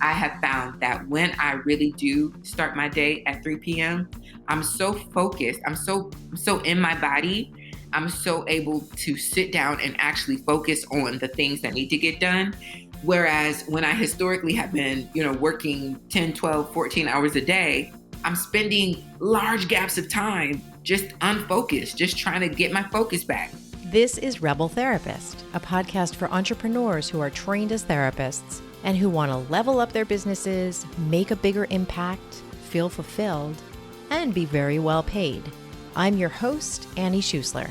I have found that when I really do start my day at 3 p.m., I'm so focused. I'm so in my body. I'm so able to sit down and actually focus on the things that need to get done. Whereas when I historically have been, working 10, 12, 14 hours a day, I'm spending large gaps of time just unfocused, just trying to get my focus back. This is Rebel Therapist, a podcast for entrepreneurs who are trained as therapists and who want to level up their businesses, make a bigger impact, feel fulfilled, and be very well paid. I'm your host, Annie Schusler.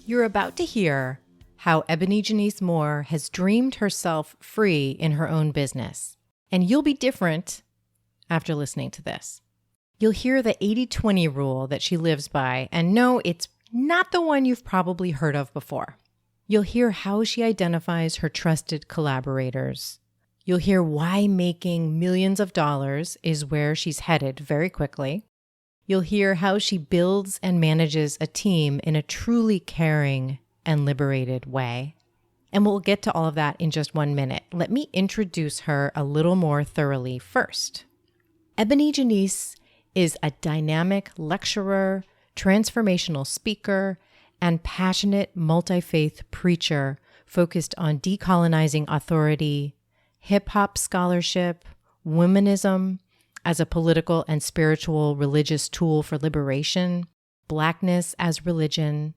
You're about to hear how EbonyJanice Moore has dreamed herself free in her own business. And you'll be different after listening to this. You'll hear the 80-20 rule that she lives by, and no, it's not the one you've probably heard of before. You'll hear how she identifies her trusted collaborators. You'll hear why making millions of dollars is where she's headed very quickly. You'll hear how she builds and manages a team in a truly caring and liberated way. And we'll get to all of that in just 1 minute. Let me introduce her a little more thoroughly first. EbonyJanice is a dynamic lecturer, transformational speaker, and passionate multi-faith preacher focused on decolonizing authority, hip-hop scholarship, womanism as a political and spiritual religious tool for liberation, Blackness as religion,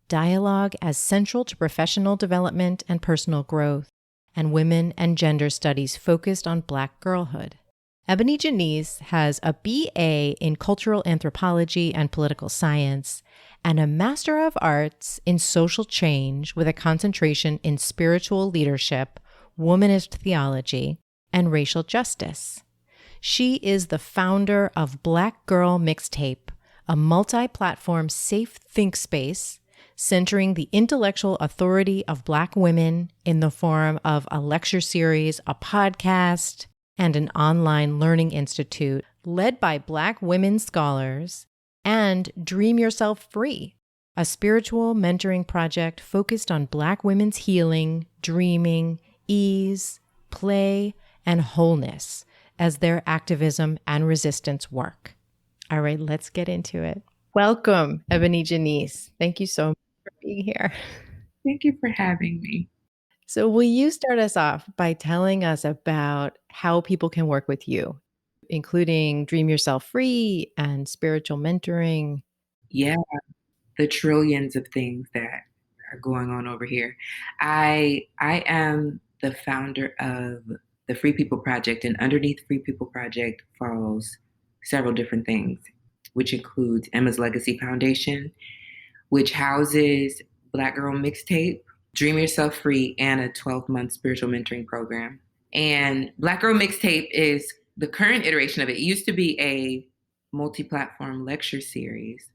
dialogue as central to professional development and personal growth, and women and gender studies focused on Black girlhood. EbonyJanice has a BA in cultural anthropology and political science and a Master of Arts in social change with a concentration in spiritual leadership, Womanist Theology, and racial justice. She is the founder of Black Girl Mixtape, a multi-platform safe think space centering the intellectual authority of Black women in the form of a lecture series, a podcast, and an online learning institute led by Black women scholars, and Dream Yourself Free, a spiritual mentoring project focused on Black women's healing, dreaming, ease, play, and wholeness as their activism and resistance work. All right, let's get into it. Welcome, EbonyJanice. Thank you so much for being here. Thank you for having me. So will you start us off by telling us about how people can work with you, including Dream Yourself Free and spiritual mentoring? Yeah, the trillions of things that are going on over here. I am the founder of the Free People Project, and underneath Free People Project falls several different things, which includes Emma's Legacy Foundation, which houses Black Girl Mixtape, Dream Yourself Free, and a 12-month spiritual mentoring program. And Black Girl Mixtape is the current iteration of it. It used to be a multi-platform lecture series,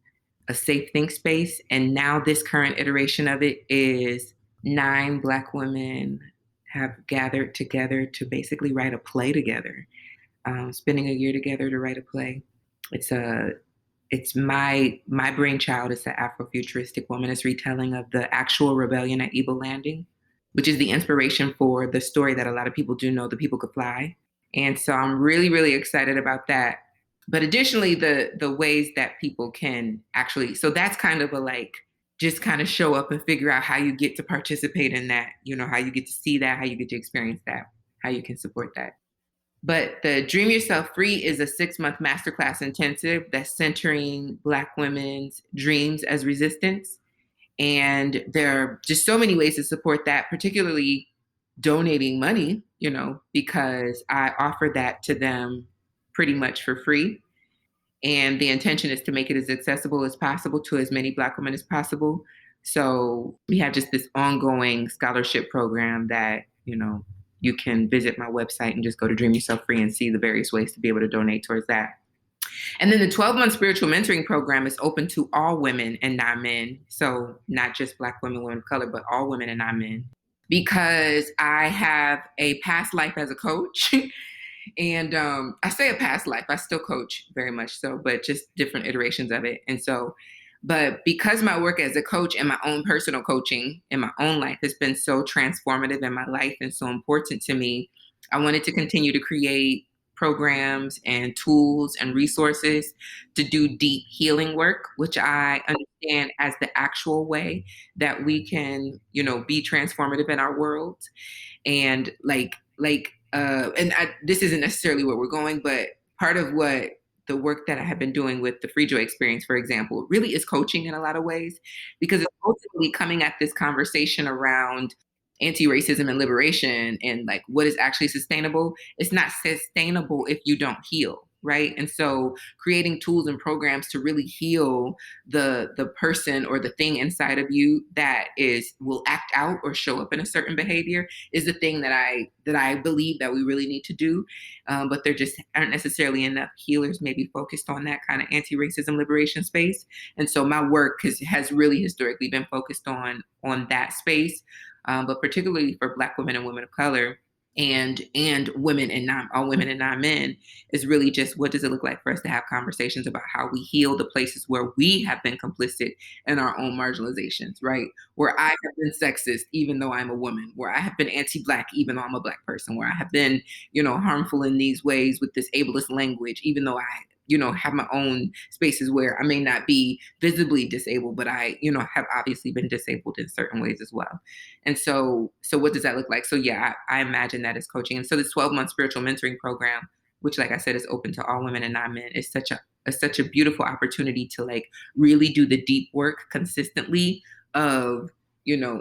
a safe think space. And now this current iteration of it is 9 Black women have gathered together to basically write a play together, spending a year together to write a play. It's my brainchild. It's the Afrofuturistic womanist retelling of the actual rebellion at Eagle Landing, which is the inspiration for the story that a lot of people do know, The People Could Fly. And so I'm really, really excited about that. But additionally, the ways that people can actually, so that's kind of just kind of show up and figure out how you get to participate in that, how you get to see that, how you get to experience that, how you can support that. But the Dream Yourself Free is a 6-month masterclass intensive that's centering Black women's dreams as resistance. And there are just so many ways to support that, particularly donating money, because I offer that to them pretty much for free. And the intention is to make it as accessible as possible to as many Black women as possible. So we have just this ongoing scholarship program that, you can visit my website and just go to Dream Yourself Free and see the various ways to be able to donate towards that. And then the 12-month spiritual mentoring program is open to all women and non-men. So not just Black women, women of color, but all women and non-men. Because I have a past life as a coach. And I say a past life, I still coach very much so, but just different iterations of it. And so, but because my work as a coach and my own personal coaching in my own life has been so transformative in my life and so important to me, I wanted to continue to create programs and tools and resources to do deep healing work, which I understand as the actual way that we can, be transformative in our world. And this isn't necessarily where we're going, but part of what the work that I have been doing with the Free Joy Experience, for example, really is coaching in a lot of ways, because it's ultimately coming at this conversation around anti-racism and liberation and like what is actually sustainable. It's not sustainable if you don't heal, right? And so creating tools and programs to really heal the person or the thing inside of you that will act out or show up in a certain behavior is the thing that I believe that we really need to do. But there just aren't necessarily enough healers maybe focused on that kind of anti-racism liberation space. And so my work has really historically been focused on that space, but particularly for Black women and women of color and women and all women and non-men, is really just what does it look like for us to have conversations about how we heal the places where we have been complicit in our own marginalizations, right? Where I have been sexist, even though I'm a woman, where I have been anti-Black, even though I'm a Black person, where I have been, harmful in these ways with this ableist language, even though I have my own spaces where I may not be visibly disabled, but I, have obviously been disabled in certain ways as well. And so what does that look like? So yeah, I imagine that as coaching. And so this 12-month spiritual mentoring program, which like I said, is open to all women and non-men, is such a beautiful opportunity to like really do the deep work consistently of,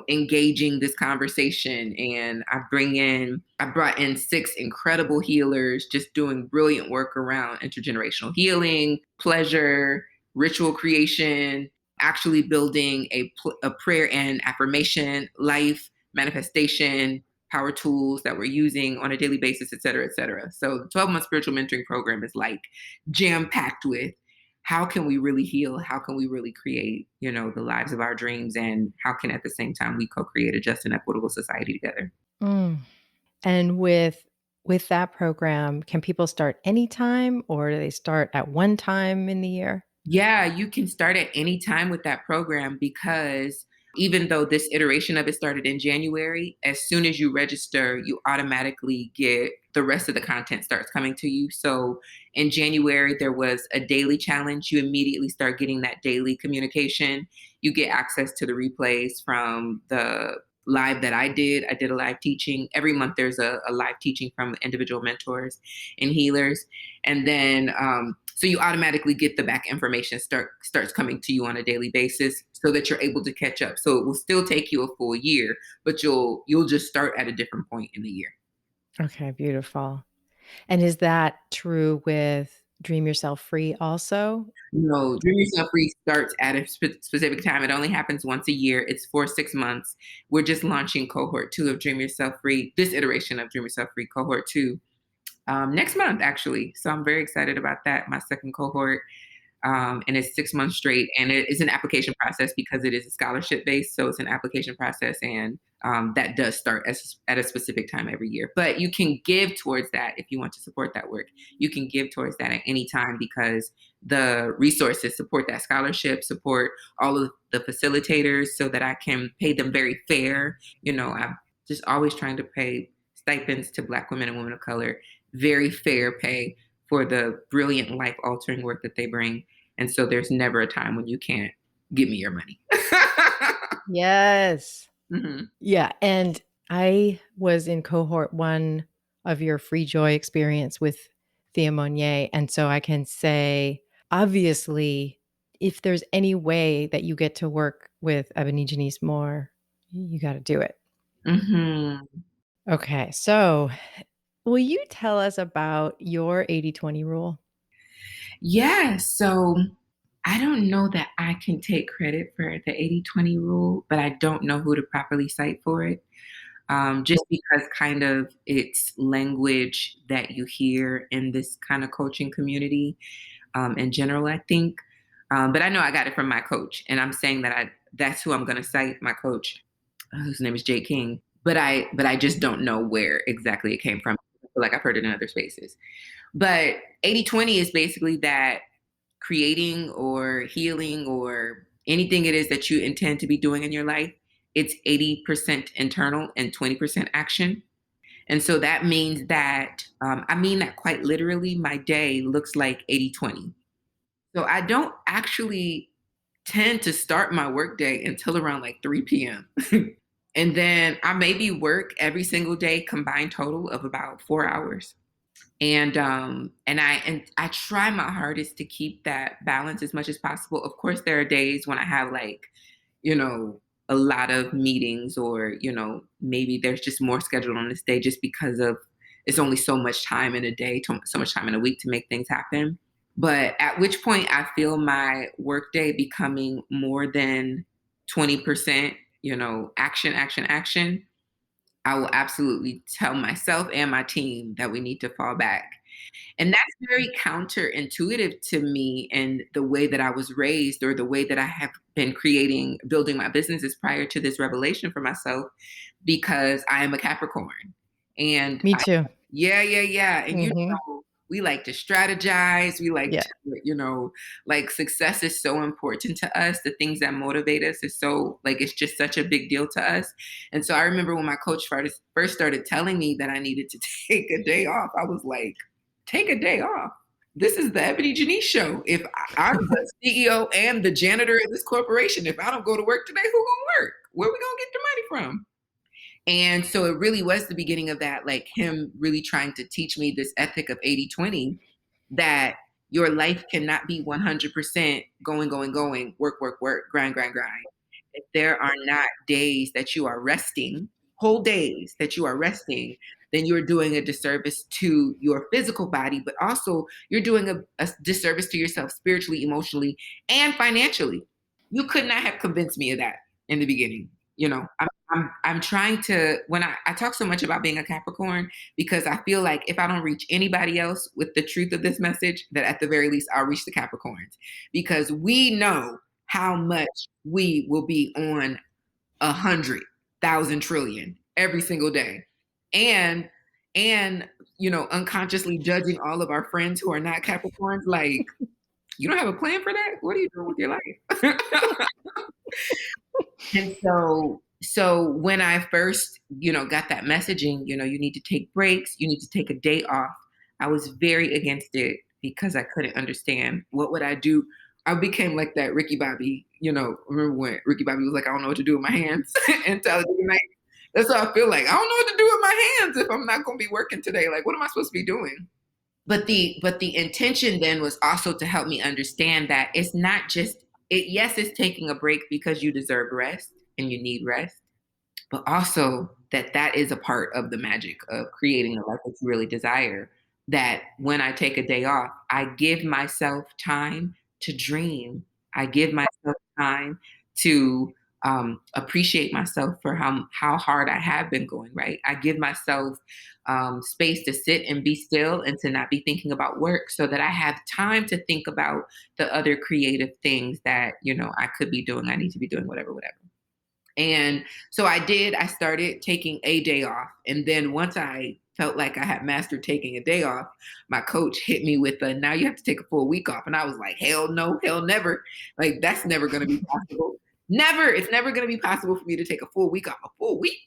engaging this conversation. And I brought in 6 incredible healers just doing brilliant work around intergenerational healing, pleasure, ritual creation, actually building a prayer and affirmation life, manifestation, power tools that we're using on a daily basis, et cetera, et cetera. So the 12-month spiritual mentoring program is like jam-packed with how can we really heal? How can we really create, the lives of our dreams? And how can at the same time we co-create a just and equitable society together? Mm. And with that program, can people start anytime or do they start at one time in the year? Yeah, you can start at any time with that program, because even though this iteration of it started in January, as soon as you register, you automatically get the rest of the content starts coming to you. So in January, there was a daily challenge. You immediately start getting that daily communication. You get access to the replays from the live that I did. I did a live teaching. Every month there's a live teaching from individual mentors and healers. And then so you automatically get the back information starts coming to you on a daily basis so that you're able to catch up. So it will still take you a full year, but you'll just start at a different point in the year. Okay, beautiful. And is that true with Dream Yourself Free also? No, Dream Yourself Free starts at a specific time. It only happens once a year. It's for 6 months. We're just launching cohort 2 of Dream Yourself Free, this iteration of Dream Yourself Free cohort 2, next month, actually. So I'm very excited about that. My second cohort. And it's 6 months straight. And it is an application process because it is a scholarship based. So it's an application process. And that does start at a specific time every year. But you can give towards that if you want to support that work. You can give towards that at any time, because the resources support that scholarship, support all of the facilitators so that I can pay them very fair. I'm just always trying to pay stipends to Black women and women of color, very fair pay for the brilliant life altering work that they bring. And so there's never a time when you can't give me your money. Yes. Mm-hmm. Yeah. And I was in cohort 1 of your Free Joy experience with Thea Monnier. And so I can say, obviously, if there's any way that you get to work with EbonyJanice Moore, you got to do it. Mm-hmm. Okay. So will you tell us about your 80/20 rule? Yeah. So I don't know that I can take credit for the 80/20 rule, but I don't know who to properly cite for it. Just because kind of it's language that you hear in this kind of coaching community in general, I think. But I know I got it from my coach, and I'm saying that that's who I'm going to cite, my coach, whose name is Jay King. But I just don't know where exactly it came from. I feel like I've heard it in other spaces. But 80/20 is basically that creating or healing or anything it is that you intend to be doing in your life, it's 80% internal and 20% action. And so that means that, I mean that quite literally, my day looks like 80/20. So I don't actually tend to start my workday until around like 3 p.m. And then I maybe work every single day combined total of about 4 hours. And I try my hardest to keep that balance as much as possible. Of course, there are days when I have like, you know, a lot of meetings, or, maybe there's just more scheduled on this day just because of it's only so much time in a day, so much time in a week to make things happen. But at which point I feel my workday becoming more than 20%, action, action, action, I will absolutely tell myself and my team that we need to fall back. And that's very counterintuitive to me and the way that I was raised, or the way that I have been building my businesses prior to this revelation for myself, because I am a Capricorn. And Me too. yeah, yeah, yeah. And Hmm. we like to strategize. We like Yeah. to, like success is so important to us. The things that motivate us is so like it's just such a big deal to us. And so I remember when my coach first started telling me that I needed to take a day off, I was like, take a day off. This is the EbonyJanice show. If I'm the CEO and the janitor of this corporation, if I don't go to work today, who gonna work? Where we gonna get the money from? And so it really was the beginning of that, like him really trying to teach me this ethic of 80/20, that your life cannot be 100% going, going, going, work, work, work, grind, grind, grind. If there are not days that you are resting, whole days that you are resting, then you're doing a disservice to your physical body, but also you're doing a disservice to yourself spiritually, emotionally, and financially. You could not have convinced me of that in the beginning. I'm trying to, when I talk so much about being a Capricorn, because I feel like if I don't reach anybody else with the truth of this message, that at the very least I'll reach the Capricorns, because we know how much we will be on 100,000 trillion every single day. And unconsciously judging all of our friends who are not Capricorns, like, you don't have a plan for that? What are you doing with your life? And so when I first, got that messaging, you need to take breaks, you need to take a day off, I was very against it because I couldn't understand what would I do. I became like that Ricky Bobby, remember when Ricky Bobby was like, I don't know what to do with my hands and tell it good night. That's what I feel like. I don't know what to do with my hands if I'm not going to be working today. Like, what am I supposed to be doing? But the intention then was also to help me understand that it's not just it. Yes, it's taking a break because you deserve rest and you need rest, but also that is a part of the magic of creating the life that you really desire. That when I take a day off, I give myself time to dream. I give myself time to appreciate myself for how hard I have been going. Right, I give myself space to sit and be still and to not be thinking about work, so that I have time to think about the other creative things that I could be doing. I need to be doing whatever, whatever. And so I did. I started taking a day off. And then once I felt like I had mastered taking a day off, my coach hit me with now you have to take a full week off. And I was like, hell no, hell never. Like, that's never going to be possible. Never. It's never going to be possible for me to take a full week off, a full week.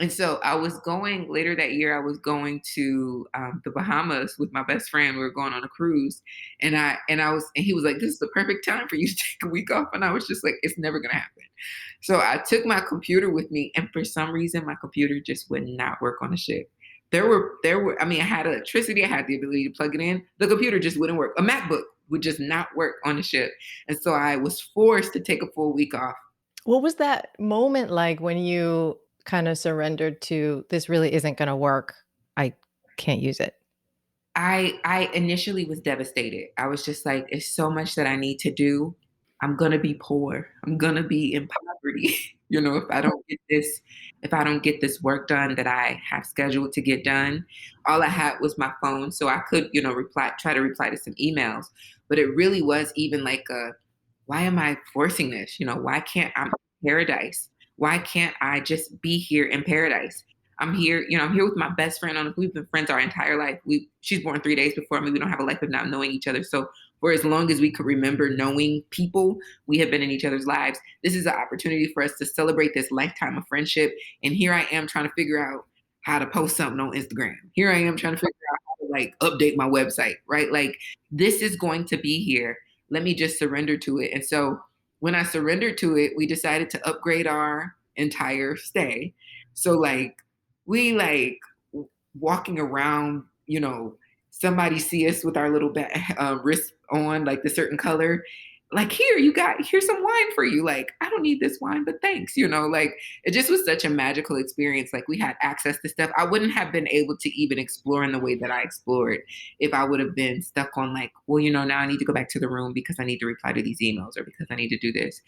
And so I was going later that year. I was going to the Bahamas with my best friend. We were going on a cruise, and he was like, "This is the perfect time for you to take a week off." And I was just like, "It's never gonna happen." So I took my computer with me, and for some reason, my computer just would not work on the ship. There were. I mean, I had electricity. I had the ability to plug it in. The computer just wouldn't work. A MacBook would just not work on the ship, and so I was forced to take a full week off. What was that moment like when you kind of surrendered to this really isn't going to work? I can't use it. I initially was devastated. I was just like, it's so much that I need to do. I'm gonna be poor. I'm gonna be in poverty. If I don't get this work done that I have scheduled to get done. All I had was my phone. So I could, try to reply to some emails. But it really was even like why am I forcing this? Why can't I'm in paradise? Why can't I just be here in paradise? I'm here with my best friend we've been friends our entire life. She's born 3 days before me. We don't have a life of not knowing each other. So for as long as we could remember knowing people, we have been in each other's lives. This is an opportunity for us to celebrate this lifetime of friendship. And here I am trying to figure out how to post something on Instagram. Here I am trying to figure out how to like update my website, right? Like this is going to be here. Let me just surrender to it. And so when I surrendered to it, we decided to upgrade our entire stay. So like we like walking around, somebody see us with our little wrist on like the certain color. Like here's some wine for you. Like I don't need this wine, but thanks. Like it just was such a magical experience. Like we had access to stuff I wouldn't have been able to even explore in the way that I explored if I would have been stuck on like, well, now I need to go back to the room because I need to reply to these emails or because I need to do this.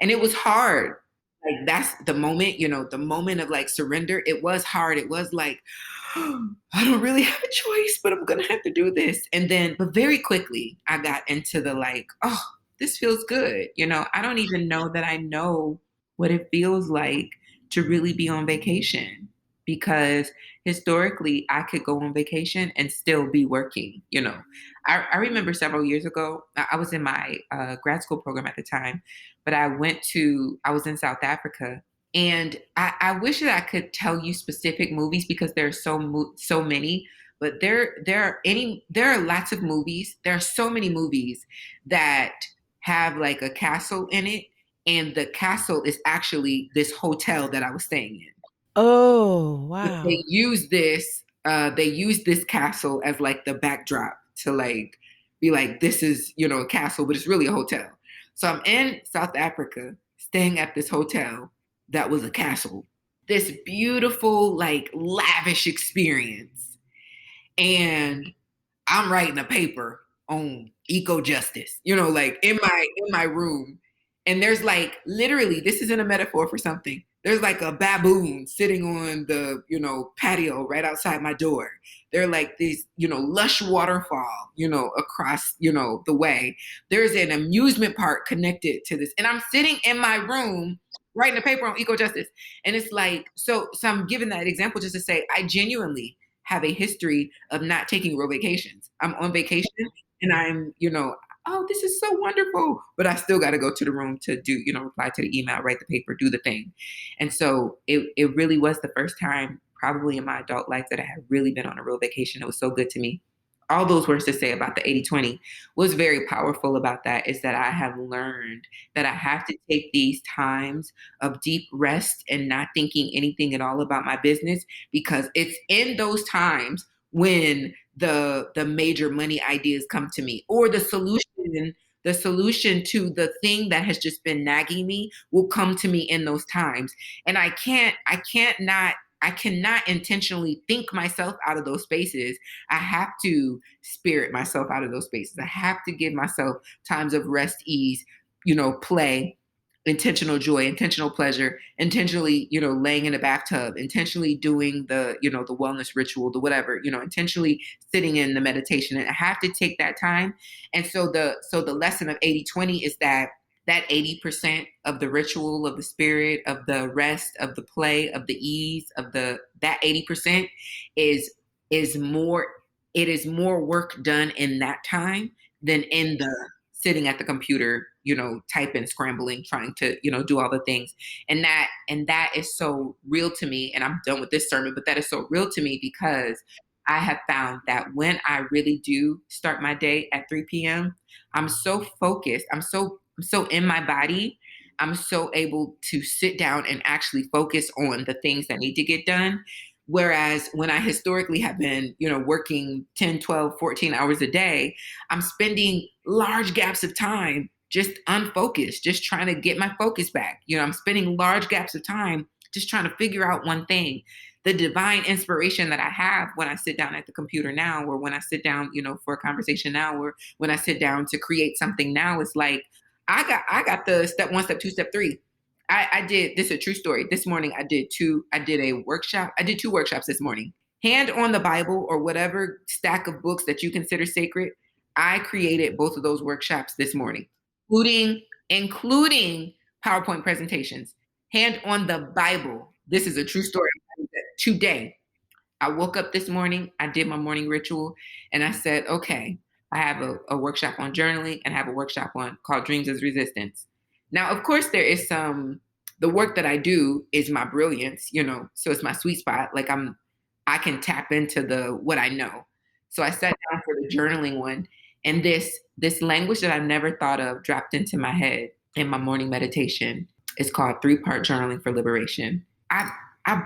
And it was hard. Like that's the moment, the moment of like surrender. It was hard. It was like, I don't really have a choice, but I'm gonna have to do this. And then, but very quickly, I got into the like, oh, this feels good. I don't even know that I know what it feels like to really be on vacation because historically I could go on vacation and still be working. I remember several years ago, I was in my grad school program at the time, but I was in South Africa. And I wish that I could tell you specific movies because there's so many, but there are lots of movies. There are so many movies that have like a castle in it, and the castle is actually this hotel that I was staying in. Oh, But wow. they use this castle as like the backdrop to like be like this is a castle, but it's really a hotel. So I'm in South Africa staying at this hotel that was a castle. This beautiful like lavish experience, and I'm writing a paper on eco justice, like in my room. And there's like literally, this isn't a metaphor for something. There's like a baboon sitting on the, patio right outside my door. There are like these, lush waterfall, across, the way. There's an amusement park connected to this. And I'm sitting in my room writing a paper on eco justice. And it's like, so I'm giving that example just to say, I genuinely have a history of not taking real vacations. I'm on vacation and I'm, oh, this is so wonderful. But I still got to go to the room to do, reply to the email, write the paper, do the thing. And so it really was the first time probably in my adult life that I had really been on a real vacation. It was so good to me. All those words to say about the 80-20 was very powerful about that is that I have learned that I have to take these times of deep rest and not thinking anything at all about my business, because it's in those times when the major money ideas come to me, or the solution to the thing that has just been nagging me will come to me in those times. And I cannot intentionally think myself out of those spaces. I have to spirit myself out of those spaces. I have to give myself times of rest, ease, play, intentional joy, intentional pleasure, intentionally, laying in a bathtub, intentionally doing the wellness ritual, the whatever, intentionally sitting in the meditation. And I have to take that time. And so the lesson of 80-20 is that 80% of the ritual, of the spirit, of the rest, of the play, of the ease, that 80% is more, it is more work done in that time than in the sitting at the computer, typing, scrambling, trying to, do all the things. And that is so real to me. And I'm done with this sermon, but that is so real to me because I have found that when I really do start my day at 3 p.m., I'm so focused. I'm so in my body. I'm so able to sit down and actually focus on the things that need to get done. Whereas when I historically have been, working 10, 12, 14 hours a day, I'm spending large gaps of time just unfocused, just trying to get my focus back. I'm spending large gaps of time just trying to figure out one thing. The divine inspiration that I have when I sit down at the computer now, or when I sit down, for a conversation now, or when I sit down to create something now, is like, I got the step 1, step 2, step 3. I did, this is a true story. This morning I did a workshop. I did 2 workshops this morning. Hand on the Bible or whatever stack of books that you consider sacred. I created both of those workshops this morning, including PowerPoint presentations. Hand on the Bible. This is a true story. Today, I woke up this morning, I did my morning ritual, and I said, okay, I have a workshop on journaling and I have a workshop called Dreams as Resistance. Now, of course, there is the work that I do is my brilliance, so it's my sweet spot. Like I can tap into what I know. So I sat down for the journaling one, and this language that I never thought of dropped into my head in my morning meditation. It's called 3-part journaling for liberation. I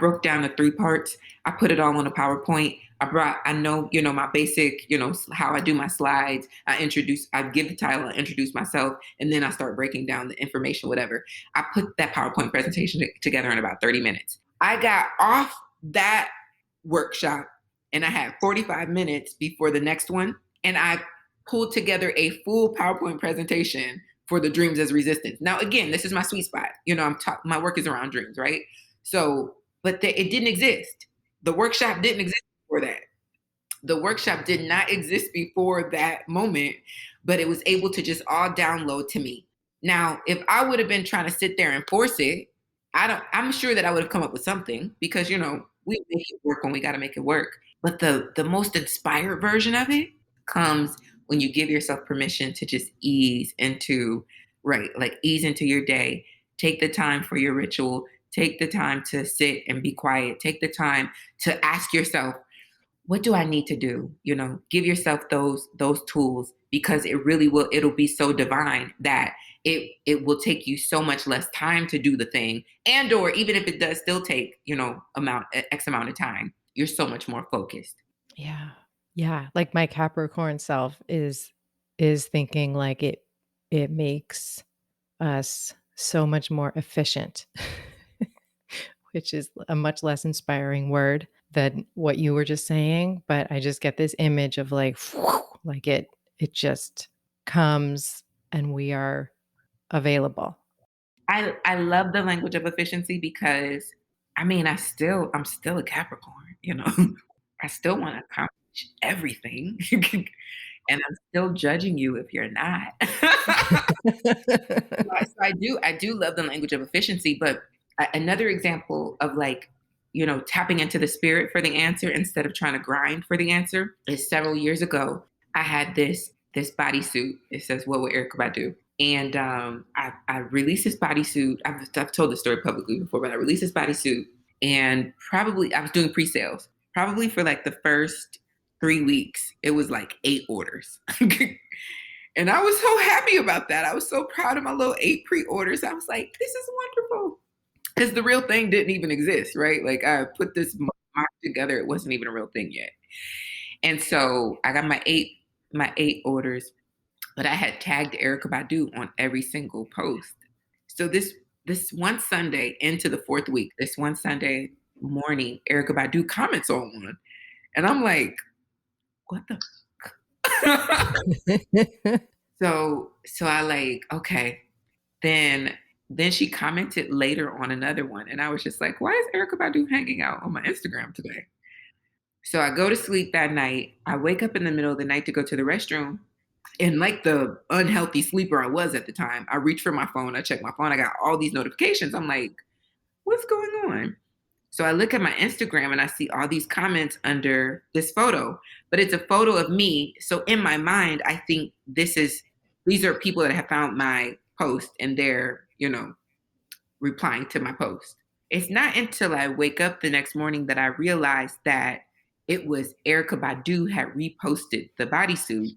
broke down the 3 parts. I put it all on a PowerPoint. I know, my basic, how I do my slides. I give the title, I introduce myself, and then I start breaking down the information, whatever. I put that PowerPoint presentation together in about 30 minutes. I got off that workshop and I had 45 minutes before the next one. And I pulled together a full PowerPoint presentation for the dreams as resistance. Now, again, this is my sweet spot. My work is around dreams, right? So, but it didn't exist. The workshop didn't exist before that. The workshop did not exist before that moment, but it was able to just all download to me. Now, if I would have been trying to sit there and force it, I'm sure that I would have come up with something because, we make it work when we got to make it work. But the most inspired version of it comes when you give yourself permission to just ease into your day. Take the time for your ritual. Take the time to sit and be quiet. Take the time to ask yourself, what do I need to do? Give yourself those tools, because it'll be so divine that it will take you so much less time to do the thing. And or even if it does still take, X amount of time, you're so much more focused. Yeah. Yeah. Like my Capricorn self is thinking like it makes us so much more efficient, which is a much less inspiring word than what you were just saying. But I just get this image of like it just comes and we are available. I love the language of efficiency because I'm still a Capricorn, I still want to accomplish everything. And I'm still judging you if you're not. So I do love the language of efficiency, but another example of tapping into the spirit for the answer instead of trying to grind for the answer is several years ago. I had this bodysuit. It says, "What would Erykah do?" And I released this bodysuit. I've told this story publicly before, but I released this bodysuit, and probably I was doing pre-sales. Probably for like the first 3 weeks, it was like 8 orders. And I was so happy about that. I was so proud of my little 8 pre-orders. I was like, this is wonderful. Because the real thing didn't even exist, right? Like I put this mock together. It wasn't even a real thing yet. And so I got my eight orders, but I had tagged Erykah Badu on every single post. So this one Sunday into the 4th week, this one Sunday morning, Erykah Badu comments on one. And I'm like, what the So I okay. Then she commented later on another one. And I was just like, why is Erykah Badu hanging out on my Instagram today? So I go to sleep that night. I wake up in the middle of the night to go to the restroom. And like the unhealthy sleeper I was at the time, I reach for my phone. I check my phone. I got all these notifications. I'm like, what's going on? So I look at my Instagram and I see all these comments under this photo, but it's a photo of me. So in my mind, I think these are people that have found my post and they're, replying to my post. It's not until I wake up the next morning that I realized that it was Erykah Badu had reposted the bodysuit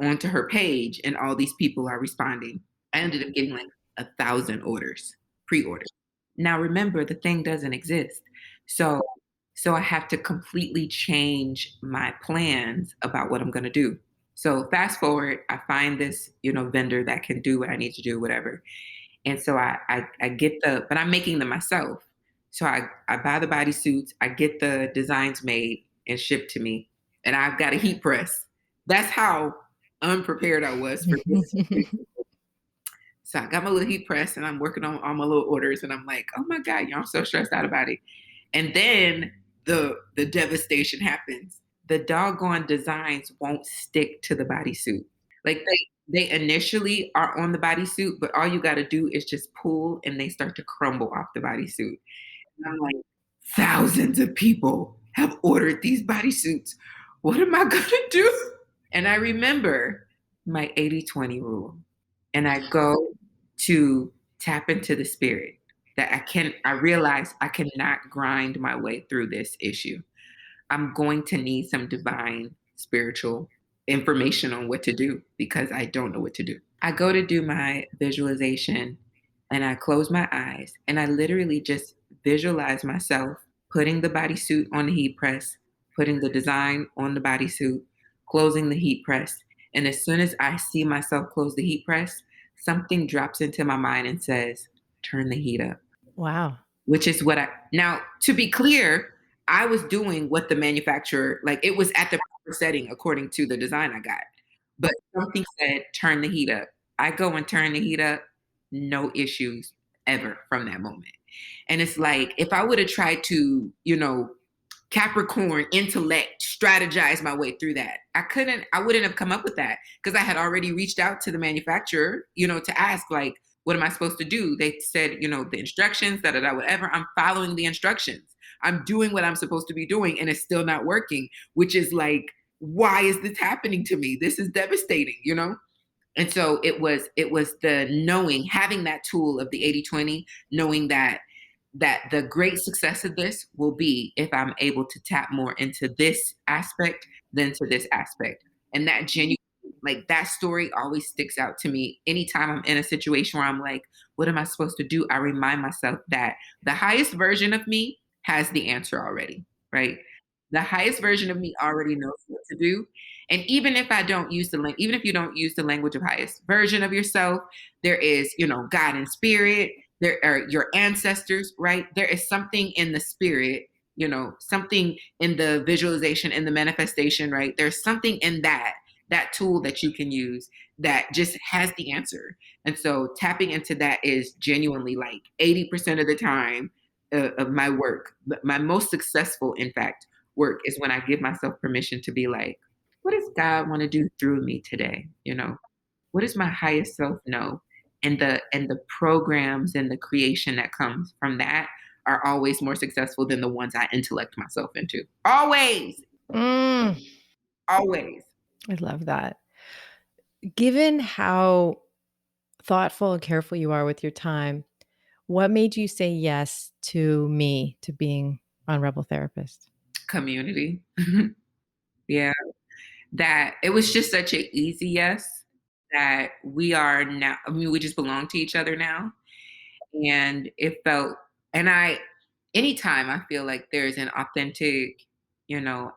onto her page and all these people are responding. I ended up getting like 1,000 orders, pre-orders. Now remember, the thing doesn't exist. So I have to completely change my plans about what I'm going to do. So fast forward, I find this, vendor that can do what I need to do, whatever. And so I get but I'm making them myself. So I buy the bodysuits, I get the designs made and shipped to me, and I've got a heat press. That's how unprepared I was for this. So I got my little heat press and I'm working on all my little orders and I'm like, oh my God, I'm so stressed out about it. And then the devastation happens. The doggone designs won't stick to the bodysuit. Like they initially are on the bodysuit, but all you got to do is just pull and they start to crumble off the bodysuit. And I'm like, thousands of people have ordered these bodysuits. What am I going to do? And I remember my 80-20 rule. And I go to tap into the spirit that I realize I cannot grind my way through this issue. I'm going to need some divine spiritual information on what to do because I don't know what to do. I go to do my visualization and I close my eyes and I literally just visualize myself putting the bodysuit on the heat press, putting the design on the bodysuit, closing the heat press. And as soon as I see myself close the heat press, something drops into my mind and says, turn the heat up, Wow. which is what now to be clear, I was doing what the manufacturer, like it was at the proper setting according to the design I got. But something said, turn the heat up. I go and turn the heat up, no issues ever from that moment. And it's like, if I would have tried to, Capricorn intellect, strategize my way through that. I wouldn't have come up with that because I had already reached out to the manufacturer, to ask, like, what am I supposed to do? They said, the instructions, whatever. I'm following the instructions. I'm doing what I'm supposed to be doing and it's still not working, which is like, why is this happening to me? This is devastating. And so it was the knowing, having that tool of the 80/20, knowing that the great success of this will be if I'm able to tap more into this aspect than to this aspect. And that genuine, like that story always sticks out to me. Anytime I'm in a situation where I'm like, what am I supposed to do? I remind myself that the highest version of me has the answer already, right? The highest version of me already knows what to do. And even if I don't use even if you don't use the language of highest version of yourself, there is, God and spirit, there are your ancestors, right? There is something in the spirit, something in the visualization, in the manifestation, right? There's something in that tool that you can use that just has the answer. And so tapping into that is genuinely like 80% of the time of my work. My most successful, in fact, work is when I give myself permission to be like, what does God want to do through me today? What does my highest self know? And the programs and the creation that comes from that are always more successful than the ones I intellect myself into. Always, Mm, always. I love that. Given how thoughtful and careful you are with your time, what made you say yes to me, to being on Rebel Therapist? Community. Yeah. That it was just such an easy yes that we are now, I mean, we just belong to each other now. And it felt, and anytime I feel like there's an authentic,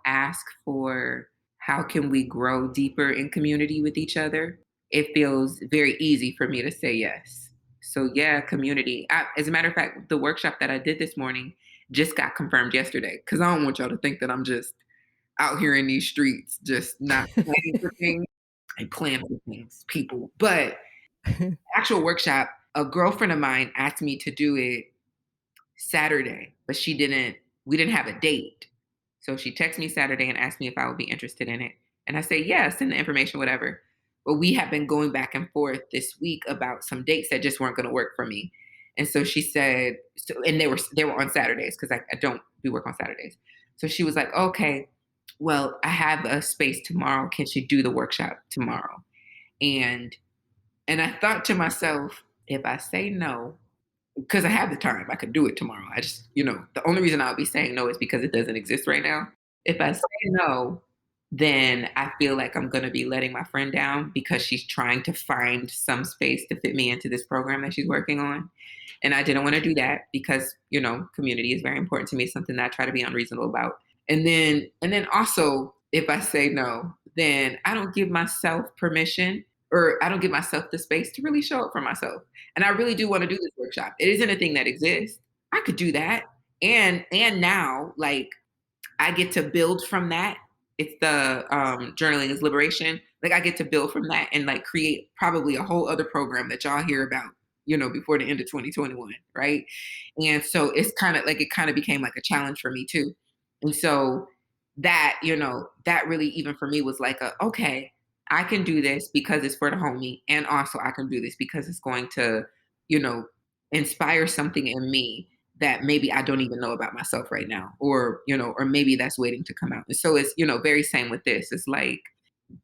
ask for how can we grow deeper in community with each other, it feels very easy for me to say yes. So yeah, community. As a matter of fact, the workshop that I did this morning just got confirmed yesterday because I don't want y'all to think that I'm just out here in these streets, just not planning for things. I plan for things, people. But actual workshop, a girlfriend of mine asked me to do it Saturday, but we didn't have a date. So she texted me Saturday and asked me if I would be interested in it. And I say, yes, send the information, whatever. But we have been going back and forth this week about some dates that just weren't going to work for me. And so she said, and they were on Saturdays because I don't do work on Saturdays. So she was like, okay, well, I have a space tomorrow. Can she do the workshop tomorrow? And I thought to myself, if I say no, because I have the time, I could do it tomorrow. I just, the only reason I'll be saying no is because it doesn't exist right now. If I say no, then I feel like I'm going to be letting my friend down because she's trying to find some space to fit me into this program that she's working on. And I didn't want to do that because, community is very important to me, something that I try to be unreasonable about. And then also, if I say no, then I don't give myself permission or I don't give myself the space to really show up for myself. And I really do want to do this workshop. It isn't a thing that exists. I could do that. And now, like, I get to build from that. It's the journaling is liberation. Like I get to build from that and like create probably a whole other program that y'all hear about, before the end of 2021, right? And so it's kind of like it kind of became like a challenge for me too. And so that, that really even for me was like okay, I can do this because it's for the homie. And also I can do this because it's going to, you know, inspire something in me that maybe I don't even know about myself right now, or, or maybe that's waiting to come out. And so it's, very same with this. It's like,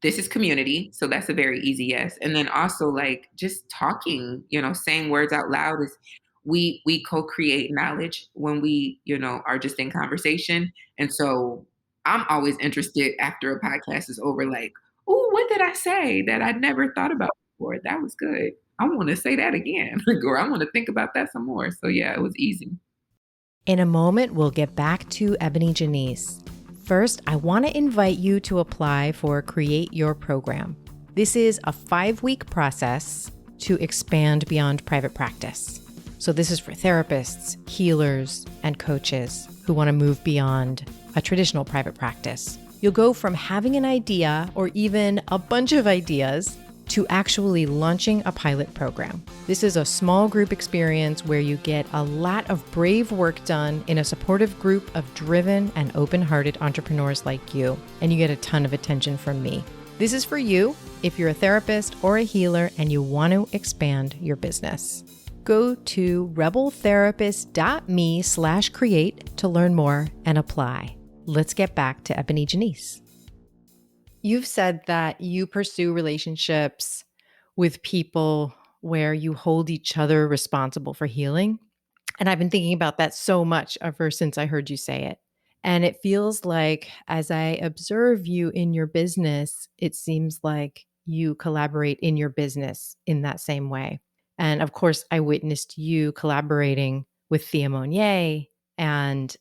this is community. So that's a very easy yes. And then also like just talking, saying words out loud is we co-create knowledge when we, are just in conversation. And so I'm always interested after a podcast is over, like, oh, what did I say that I never thought about before? That was good. I want to say that again, or I want to think about that some more. So yeah, it was easy. In a moment, we'll get back to EbonyJanice. First, I want to invite you to apply for Create Your Program. This is a 5-week process to expand beyond private practice. So this is for therapists, healers, and coaches who want to move beyond a traditional private practice. You'll go from having an idea or even a bunch of ideas to actually launching a pilot program. This is a small group experience where you get a lot of brave work done in a supportive group of driven and open-hearted entrepreneurs like you, and you get a ton of attention from me. This is for you if you're a therapist or a healer and you want to expand your business. Go to rebeltherapist.me/create to learn more and apply. Let's get back to EbonyJanice. You've said that you pursue relationships with people where you hold each other responsible for healing. And I've been thinking about that so much ever since I heard you say it. And it feels like as I observe you in your business, it seems like you collaborate in your business in that same way. And of course, I witnessed you collaborating with Thea Monnier, and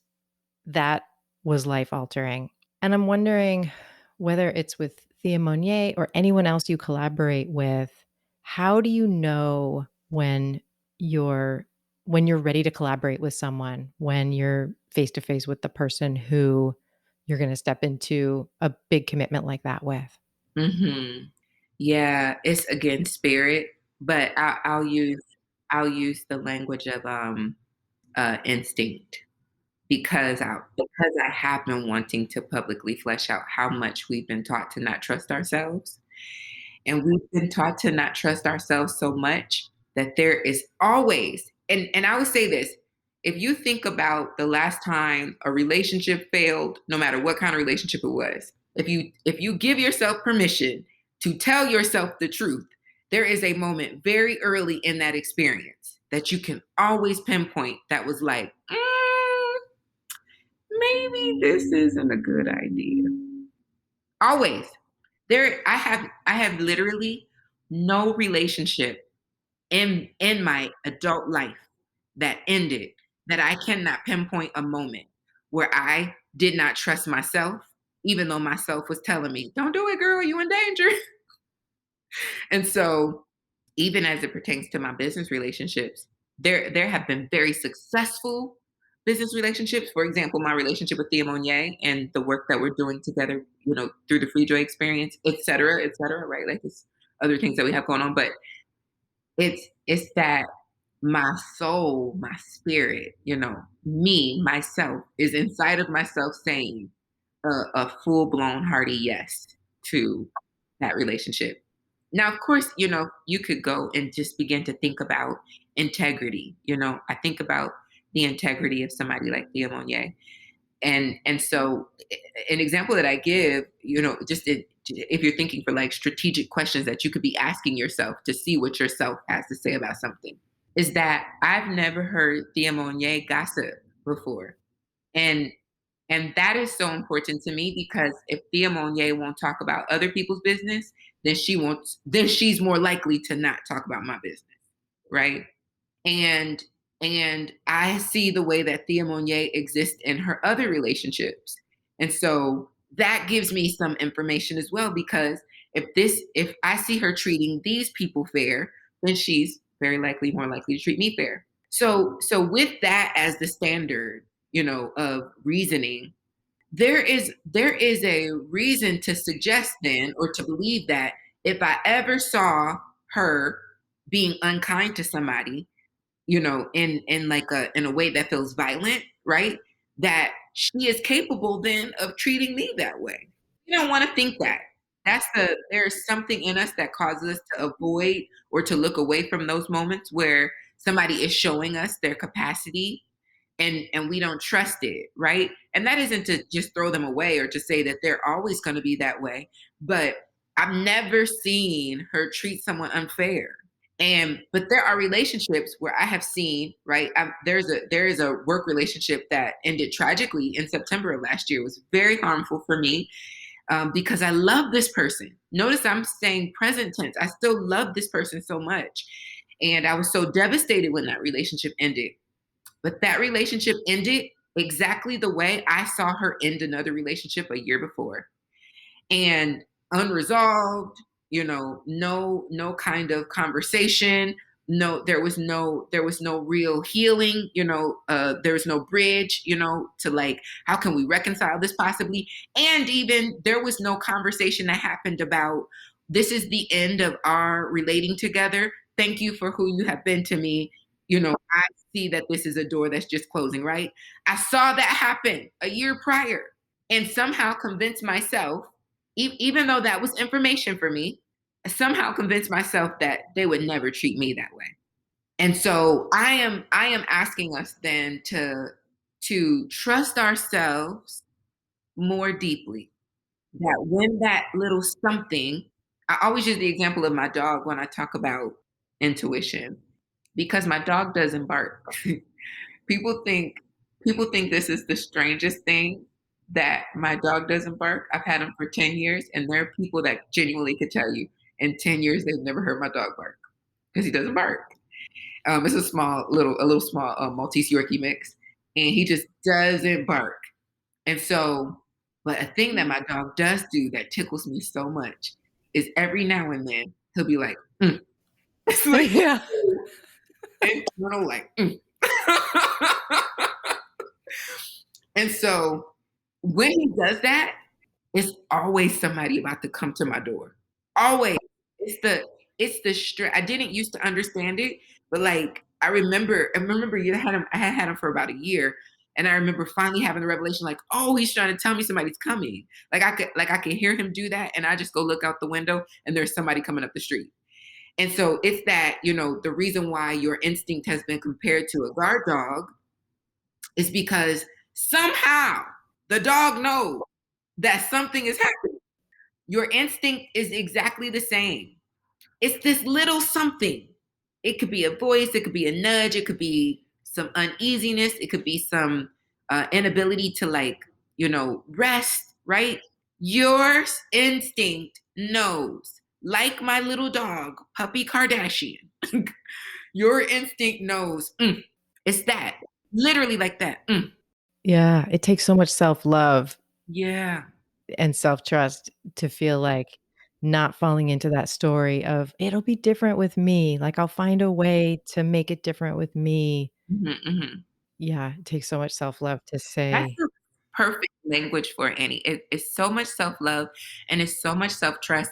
that was life altering. And I'm wondering whether it's with Thea Monnier or anyone else you collaborate with, how do you know when you're ready to collaborate with someone, when you're face to face with the person who you're going to step into a big commitment like that with? Hmm. Yeah, it's again spirit, but I'll use the language of instinct because I have been wanting to publicly flesh out how much we've been taught to not trust ourselves. And we've been taught to not trust ourselves so much that there is always, and I would say this, if you think about the last time a relationship failed, no matter what kind of relationship it was, if you give yourself permission to tell yourself the truth, there is a moment very early in that experience that you can always pinpoint that was like, maybe this isn't a good idea. Always. I have literally no relationship in my adult life that ended that I cannot pinpoint a moment where I did not trust myself, even though myself was telling me, don't do it, girl, you in danger. And so even as it pertains to my business relationships, there have been very successful business relationships. For example, my relationship with Thea Monnier and the work that we're doing together, through the Free Joy experience, et cetera, right? Like it's other things that we have going on. But it's that my soul, my spirit, me, myself is inside of myself saying a full blown hearty yes to that relationship. Now, of course, you could go and just begin to think about integrity. I think about the integrity of somebody like Thea Monnier. And so an example that I give, just if you're thinking for like strategic questions that you could be asking yourself to see what yourself has to say about something, is that I've never heard Thea Monnier gossip before. And and that is so important to me because if Thea Monnier won't talk about other people's business, then she's more likely to not talk about my business. Right. And I see the way that Thea Monnier exists in her other relationships. And so that gives me some information as well, because if I see her treating these people fair, then she's very likely more likely to treat me fair. So with that as the standard, of reasoning, there is a reason to suggest then or to believe that if I ever saw her being unkind to somebody, in like in a way that feels violent, right? That she is capable then of treating me that way. You don't want to think that. There's something in us that causes us to avoid or to look away from those moments where somebody is showing us their capacity and we don't trust it, right? And that isn't to just throw them away or to say that they're always going to be that way, but I've never seen her treat someone unfair. But there are relationships where I have seen, right? There is a work relationship that ended tragically in September of last year. It was very harmful for me, because I love this person. Notice I'm saying present tense. I still love this person so much. And I was so devastated when that relationship ended. But that relationship ended exactly the way I saw her end another relationship a year before. And unresolved, no kind of conversation. No, there was no real healing, there was no bridge, to like, how can we reconcile this possibly? And even there was no conversation that happened about, this is the end of our relating together. Thank you for who you have been to me. I see that this is a door that's just closing, right? I saw that happen a year prior and somehow convinced myself, even though that was information for me, I somehow convinced myself that they would never treat me that way. And so I am asking us then to trust ourselves more deeply. That when that little something, I always use the example of my dog when I talk about intuition, because my dog doesn't bark. People think people think this is the strangest thing, that my dog doesn't bark. I've had him for 10 years, and there are people that genuinely could tell you in 10 years they've never heard my dog bark because he doesn't bark. It's a little small Maltese Yorkie mix, and he just doesn't bark. And so, but a thing that my dog does do that tickles me so much is every now and then he'll be like, "Mm." It's like Yeah. internal, like, "Mm." And so when he does that, it's always somebody about to come to my door. Always. It's the I didn't used to understand it, but like I remember I had him for about a year. And I remember finally having the revelation, like, oh, he's trying to tell me somebody's coming. Like I could hear him do that, and I just go look out the window, and there's somebody coming up the street. And so it's that, the reason why your instinct has been compared to a guard dog is because somehow the dog knows that something is happening. Your instinct is exactly the same. It's this little something. It could be a voice, it could be a nudge, it could be some uneasiness, it could be some inability to, like, rest, right? Your instinct knows, like my little dog, Puppy Kardashian. Your instinct knows, it's that. Literally like that. Yeah. It takes so much self-love Yeah. and self-trust to feel like not falling into that story of it'll be different with me. Like I'll find a way to make it different with me. Mhm, mhm. Yeah. It takes so much self-love to That's say, the perfect language for Annie. It's so much self-love and it's so much self-trust.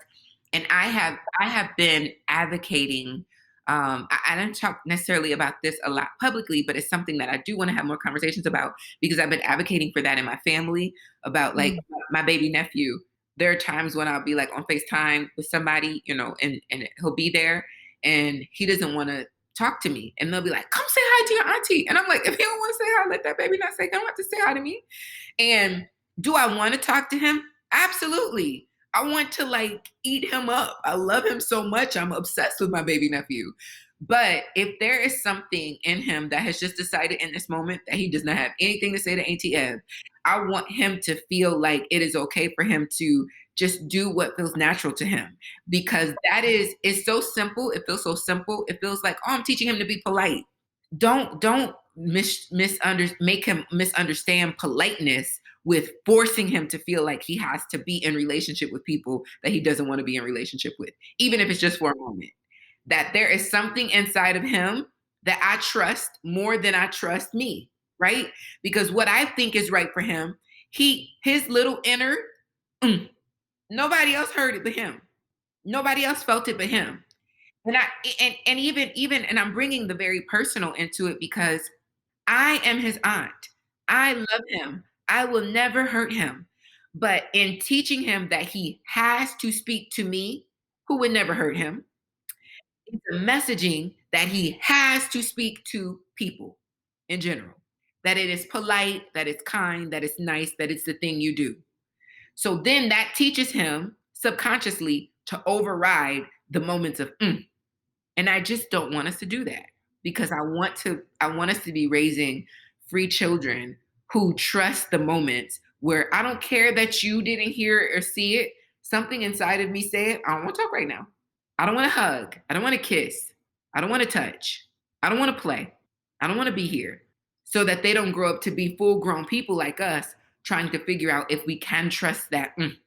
And I have been advocating. I don't talk necessarily about this a lot publicly, but it's something that I do want to have more conversations about, because I've been advocating for that in my family, about like Mm. my baby nephew. There are times when I'll be like on FaceTime with somebody, and he'll be there and he doesn't want to talk to me, and they'll be like, "Come say hi to your auntie," and I'm like, "If he don't want to say hi, let that baby not say. Don't have to say hi to me." And do I want to talk to him? Absolutely. I want to like eat him up. I love him so much. I'm obsessed with my baby nephew. But if there is something in him that has just decided in this moment that he does not have anything to say to Auntie Eb, I want him to feel like it is okay for him to just do what feels natural to him, because it's so simple. It feels so simple. It feels like, oh, I'm teaching him to be polite. Don't make him misunderstand politeness with forcing him to feel like he has to be in relationship with people that he doesn't want to be in relationship with, even if it's just for a moment. That there is something inside of him that I trust more than I trust me, right? Because what I think is right for him, his little inner, mm, nobody else heard it but him. Nobody else felt it but him. And I and even and I'm bringing the very personal into it, because I am his aunt. I love him. I will never hurt him. But in teaching him that he has to speak to me, who would never hurt him, it's a messaging that he has to speak to people in general. That it is polite, that it's kind, that it's nice, that it's the thing you do. So then that teaches him subconsciously to override the moments of, And I just don't want us to do that because I want us to be raising free children who trust the moments where I don't care that you didn't hear or see it. Something inside of me said, I don't want to talk right now. I don't want to hug. I don't want to kiss. I don't want to touch. I don't want to play. I don't want to be here. So that they don't grow up to be full grown people like us trying to figure out if we can trust that. And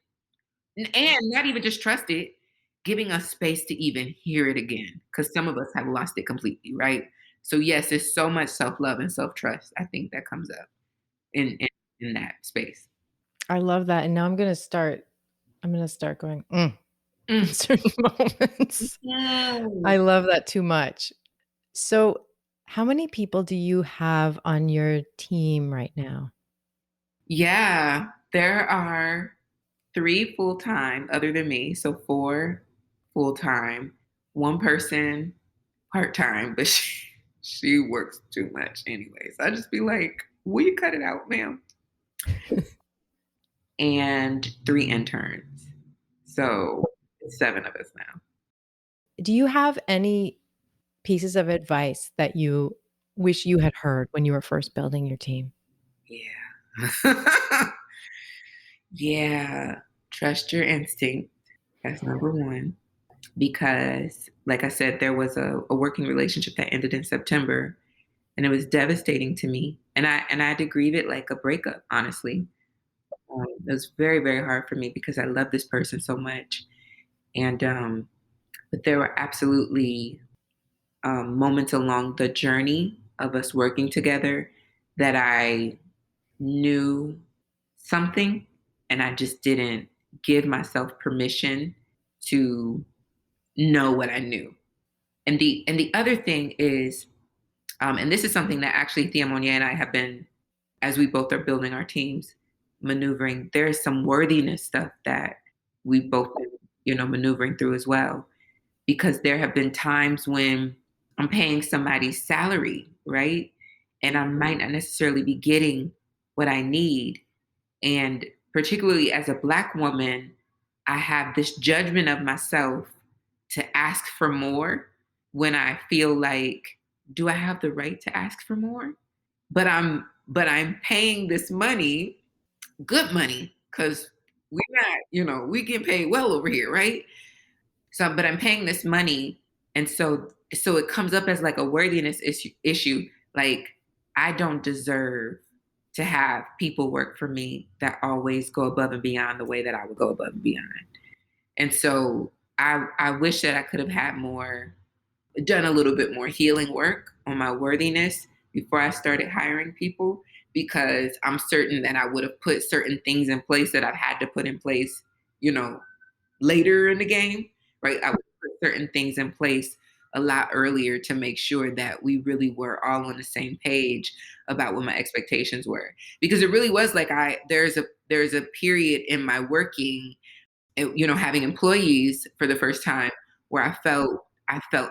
not even just trust it, giving us space to even hear it again, because some of us have lost it completely, right? So yes, there's so much self-love and self-trust, I think, that comes up in that space. I love that. And now I'm gonna start going, in Mm. certain moments. Mm. I love that too much. So how many people do you have on your team right now? Yeah, there are 3 full-time other than me, so 4 full-time, 1 person part-time, but she works too much anyways. I just be like, "Will you cut it out, ma'am?" And 3 interns. So it's 7 of us now. Do you have any pieces of advice that you wish you had heard when you were first building your team? Yeah. Yeah. Trust your instinct. That's number 1. Because, like I said, there was a working relationship that ended in September, and it was devastating to me. And I had to grieve it like a breakup, honestly. It was very, very hard for me because I love this person so much. And but there were absolutely moments along the journey of us working together that I knew something and I just didn't give myself permission to know what I knew. And the other thing is, and this is something that actually Thea Monnier and I have been, as we both are building our teams, maneuvering. There's some worthiness stuff that we've both been, maneuvering through as well. Because there have been times when I'm paying somebody's salary, right? And I might not necessarily be getting what I need. And particularly as a Black woman, I have this judgment of myself to ask for more when I feel like, do I have the right to ask for more? But I'm paying this money, good money, because we're not, we get paid well over here, right? So, but I'm paying this money, and so it comes up as like a worthiness issue. Like I don't deserve to have people work for me that always go above and beyond the way that I would go above and beyond. And so I wish that I could have had more, done a little bit more healing work on my worthiness before I started hiring people, because I'm certain that I would have put certain things in place that I've had to put in place, you know, later in the game, right? I would put certain things in place a lot earlier to make sure that we really were all on the same page about what my expectations were. Because it really was like there's a period in my working, having employees for the first time where I felt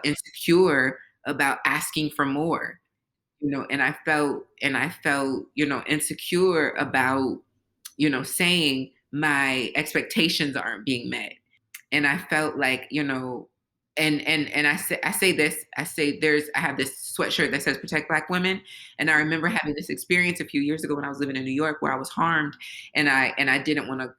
insecure about asking for more, and I felt insecure about saying my expectations aren't being met. And I felt like, and I have this sweatshirt that says protect Black women. And I remember having this experience a few years ago when I was living in New York where I was harmed, and I didn't want to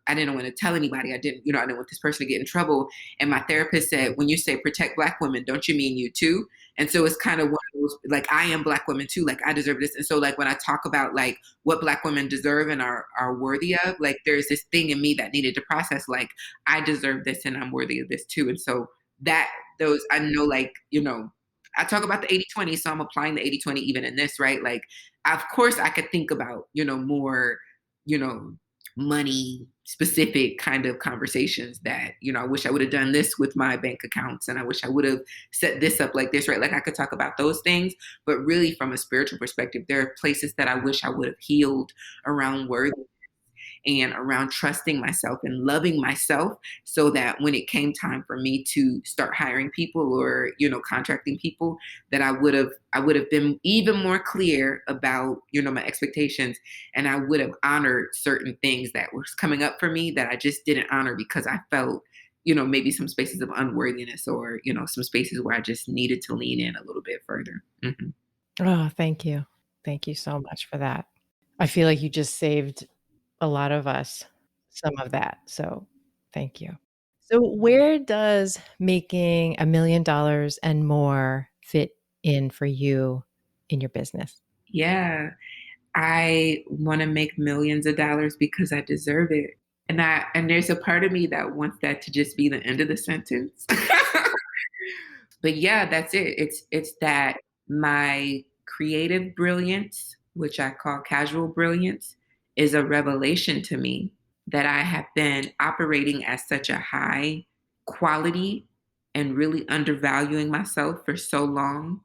tell anybody. I didn't want this person to get in trouble. And my therapist said, when you say protect Black women, don't you mean you too? And so it's kind of one of those, like, I am Black women too, like I deserve this. And so like when I talk about like what Black women deserve and are worthy of, like there's this thing in me that needed to process, like I deserve this and I'm worthy of this too. And so that those I know, like, I talk about the 80-20, so I'm applying the 80-20 even in this, right? Like, of course I could think about, more, you know, money specific kind of conversations that, I wish I would have done this with my bank accounts, and I wish I would have set this up like this, right? Like I could talk about those things, but really from a spiritual perspective, there are places that I wish I would have healed around worth and around trusting myself and loving myself, so that when it came time for me to start hiring people or contracting people, that I would have been even more clear about my expectations, and I would have honored certain things that was coming up for me that I just didn't honor because I felt maybe some spaces of unworthiness or, some spaces where I just needed to lean in a little bit further. Mhm. Oh, thank you. Thank you so much for that. I feel like you just saved a lot of us some of that. So thank you. So where does making $1 million and more fit in for you in your business? Yeah. I want to make millions of dollars because I deserve it. And there's a part of me that wants that to just be the end of the sentence. But yeah, that's it. It's that my creative brilliance, which I call casual brilliance, is a revelation to me that I have been operating at such a high quality and really undervaluing myself for so long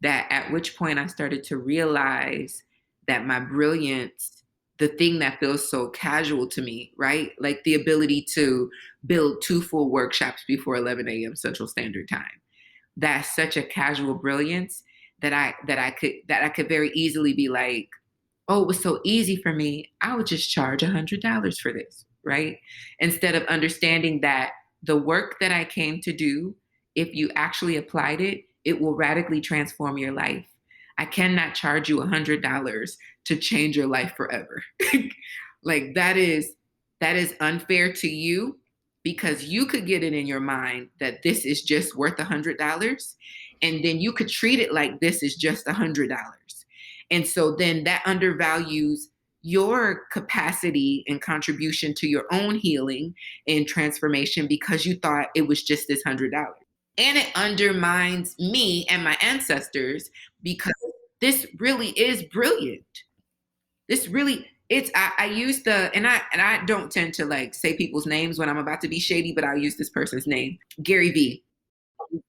that at which point I started to realize that my brilliance, the thing that feels so casual to me, right? Like the ability to build 2 full workshops before 11 a.m. Central Standard Time. That's such a casual brilliance that I could very easily be like, oh, it was so easy for me. I would just charge $100 for this, right? Instead of understanding that the work that I came to do, if you actually applied it, it will radically transform your life. I cannot charge you $100 to change your life forever. Like that is unfair to you because you could get it in your mind that this is just worth $100, and then you could treat it like this is just $100. And so then that undervalues your capacity and contribution to your own healing and transformation because you thought it was just this $100. And it undermines me and my ancestors because this really is brilliant. This really it's I use the and I don't tend to like say people's names when I'm about to be shady, but I'll use this person's name. Gary V.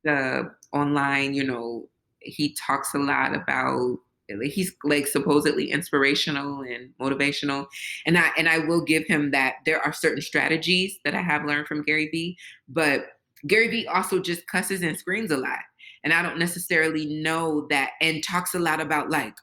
The online, he talks a lot about he's like supposedly inspirational and motivational. And I will give him that there are certain strategies that I have learned from Gary Vee, but Gary Vee also just cusses and screams a lot. And I don't necessarily know that and talks a lot about like,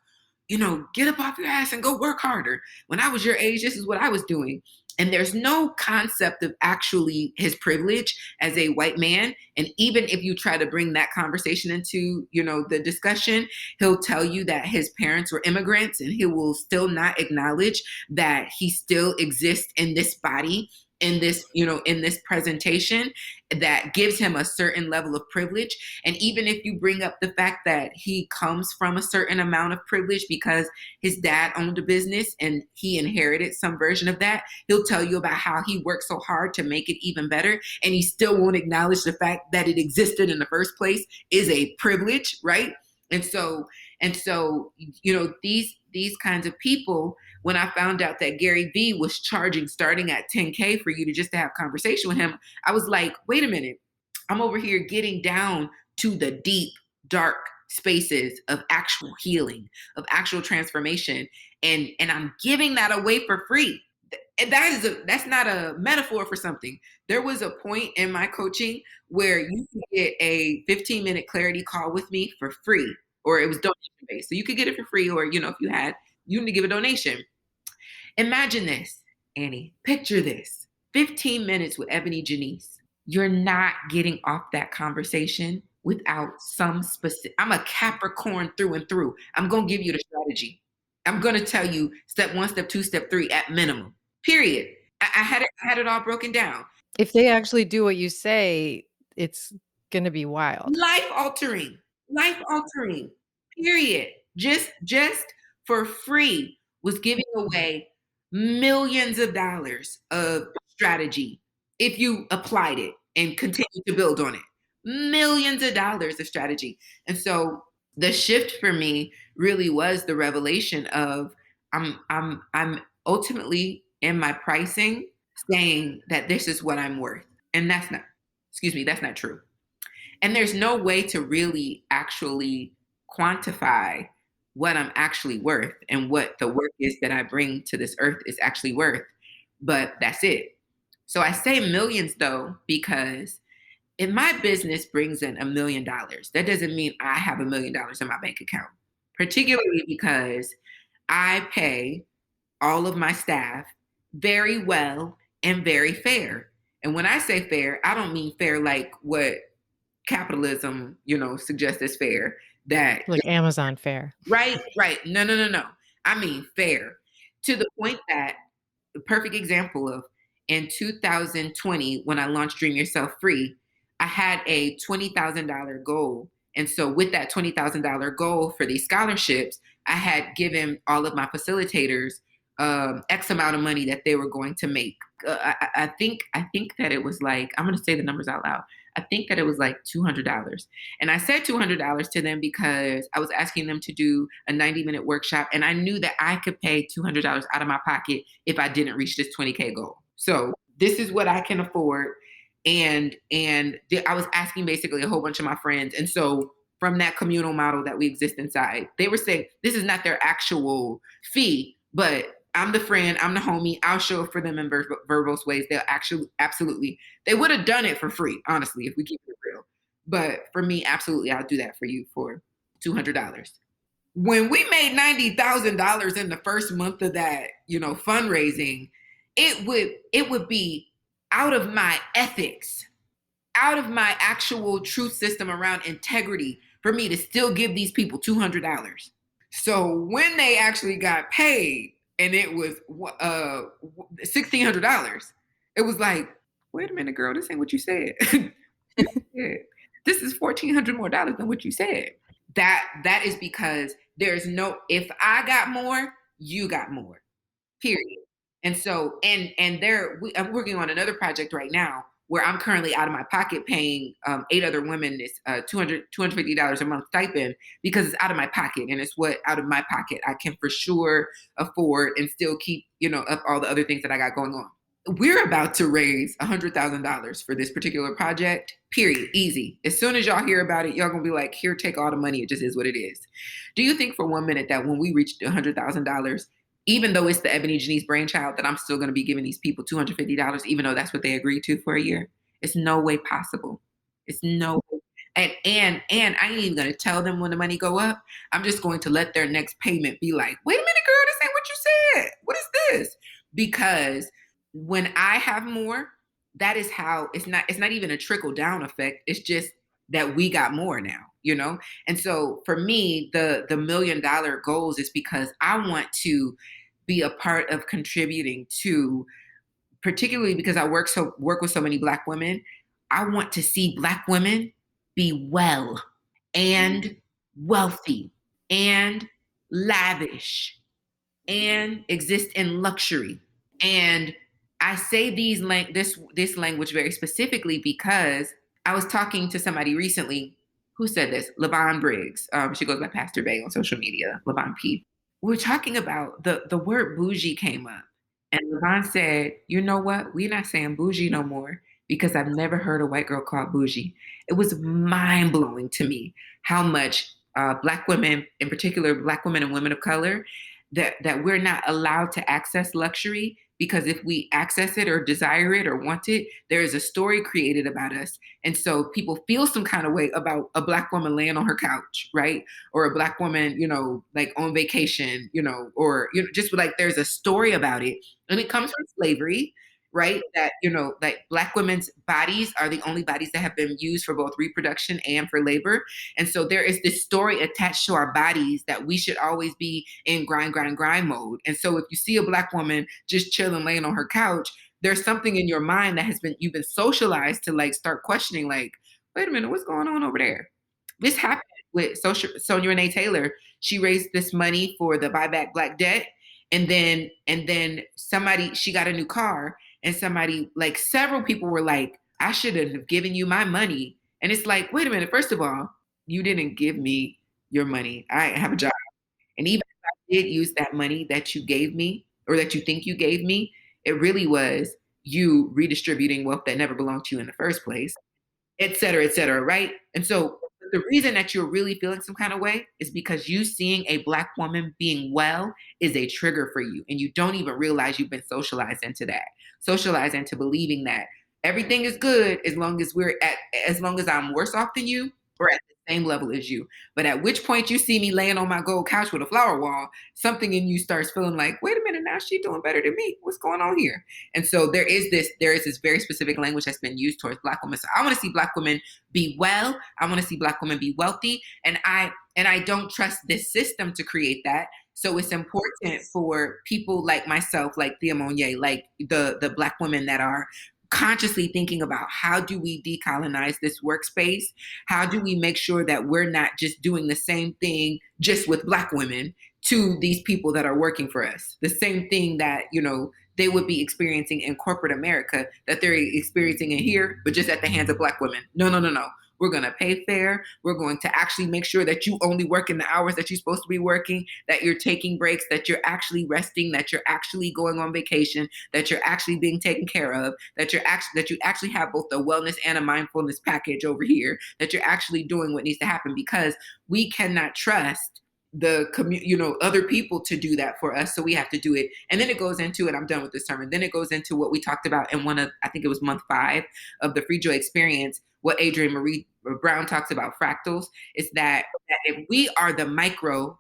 get up off your ass and go work harder. When I was your age, this is what I was doing. And there's no concept of actually his privilege as a white man. And even if you try to bring that conversation into, the discussion, he'll tell you that his parents were immigrants and he will still not acknowledge that he still exists in this body, in this presentation that gives him a certain level of privilege. And even if you bring up the fact that he comes from a certain amount of privilege because his dad owned a business and he inherited some version of that, he'll tell you about how he worked so hard to make it even better. And he still won't acknowledge the fact that it existed in the first place is a privilege, right? And so, these kinds of people, when I found out that Gary Vee was charging starting at 10K for you to just to have conversation with him, I was like, wait a minute. I'm over here getting down to the deep, dark spaces of actual healing, of actual transformation. And I'm giving that away for free. And that's not a metaphor for something. There was a point in my coaching where you could get a 15-minute clarity call with me for free, or it was donation based. So you could get it for free, or if you need to give a donation. Imagine this, Annie. Picture this. 15 minutes with EbonyJanice. You're not getting off that conversation without some specific. I'm a Capricorn through and through. I'm going to give you the strategy. I'm going to tell you step 1, step 2, step 3 at minimum. Period. I had it all broken down. If they actually do what you say, it's going to be wild. Life altering. Life altering. Period. Just for free was giving away millions of dollars of strategy if you applied it and continue to build on it. Millions of dollars of strategy. And so the shift for me really was the revelation of I'm ultimately in my pricing saying that this is what I'm worth. And that's not true. And there's no way to really actually quantify what I'm actually worth and what the work is that I bring to this earth is actually worth. But that's it. So I say millions though, because if my business brings in $1 million, that doesn't mean I have $1 million in my bank account, particularly because I pay all of my staff very well and very fair. And when I say fair, I don't mean fair like what capitalism, suggests as fair. That Like Amazon fare. right. No. I mean fair to the point that the perfect example of in 2020 when I launched Dream Yourself Free, I had a $20,000 goal. And so with that $20,000 goal for these scholarships, I had given all of my facilitators X amount of money that they were going to make. I think that it was like, I'm going to say the numbers out loud. I think that it was like $200. And I said $200 to them because I was asking them to do a 90-minute workshop. And I knew that I could pay $200 out of my pocket if I didn't reach this 20K goal. So this is what I can afford. And I was asking basically a whole bunch of my friends. And so from that communal model that we exist inside, they were saying this is not their actual fee, but I'm the friend, I'm the homie, I'll show up for them in verbose ways. They'll actually, absolutely, they would have done it for free, honestly, if we keep it real. But for me, absolutely, I'll do that for you for $200. When we made $90,000 in the first month of that, fundraising, it would be out of my ethics, out of my actual truth system around integrity for me to still give these people $200. So when they actually got paid, and it was $1,600. It was like, wait a minute, girl, this ain't what you said. This is $1,400 more dollars than what you said. That is because there's no, if I got more, you got more, period. And so, I'm working on another project right now where I'm currently out of my pocket paying 8 other women this $250 a month stipend because it's out of my pocket, and it's what out of my pocket I can for sure afford and still keep, up all the other things that I got going on. We're about to raise $100,000 for this particular project, period. Easy. As soon as y'all hear about it, y'all gonna be like, here, take all the money. It just is what it is. Do you think for 1 minute that when we reach $100,000, even though it's the EbonyJanice brainchild, that I'm still going to be giving these people $250, even though that's what they agreed to for a year? It's no way possible. It's no way. And I ain't even going to tell them when the money go up. I'm just going to let their next payment be like, wait a minute, girl, this ain't what you said. What is this? Because when I have more, that is how it's not even a trickle down effect. It's just that we got more now, And so for me, the $1 million goals is because I want to be a part of contributing to, particularly because I work with so many Black women. I want to see Black women be well and wealthy and lavish and exist in luxury. And I say this language very specifically because I was talking to somebody recently who said this, LaVon Briggs. She goes by Pastor Bay on social media, LaVon P. We're talking about the word bougie came up. And LaVon said, you know what? We're not saying bougie no more because I've never heard a white girl called bougie. It was mind blowing to me how much Black women, in particular, Black women and women of color, that we're not allowed to access luxury, because if we access it or desire it or want it, there is a story created about us. And so people feel some kind of way about a Black woman laying on her couch, right? Or a Black woman, like on vacation, or, just like there's a story about it. And it comes from slavery, right? That, like Black women's bodies are the only bodies that have been used for both reproduction and for labor. And so there is this story attached to our bodies that we should always be in grind mode. And so if you see a Black woman just chilling, laying on her couch, there's something in your mind that you've been socialized to like start questioning, like, wait a minute, what's going on over there? This happened with Sonia Renee Taylor. She raised this money for the Buy Back Black Debt. And then she got a new car, and like several people were like, I shouldn't have given you my money. And it's like, wait a minute, first of all, you didn't give me your money. I have a job. And even if I did use that money that you gave me, or that you think you gave me, it really was you redistributing wealth that never belonged to you in the first place, et cetera, right? And so the reason that you're really feeling some kind of way is because you seeing a Black woman being well is a trigger for you. And you don't even realize you've been socialized into that, socialized into believing that everything is good as long as I'm worse off than you, or at the same level as you. But at which point you see me laying on my gold couch with a flower wall, something in you starts feeling like, wait a minute, now she's doing better than me. What's going on here? And so there is this very specific language that's been used towards Black women. So I want to see Black women be well. I want to see Black women be wealthy. And I don't trust this system to create that. So it's important for people like myself, like Thea Monye, like the Black women that are consciously thinking about how do we decolonize this workspace? How do we make sure that we're not just doing the same thing just with Black women to these people that are working for us? The same thing that, they would be experiencing in corporate America that they're experiencing in here, but just at the hands of Black women. No, no, no, no. We're going to pay fair. We're going to actually make sure that you only work in the hours that you're supposed to be working, that you're taking breaks, that you're actually resting, that you're actually going on vacation, that you're actually being taken care of, that you actually have both a wellness and a mindfulness package over here, that you're actually doing what needs to happen, because we cannot trust other people to do that for us. So we have to do it. And then it goes into, and I'm done with this sermon, then it goes into what we talked about in I think it was month 5 of the Free Joy Experience, what Adrienne Marie Brown talks about fractals, is that if we are the micro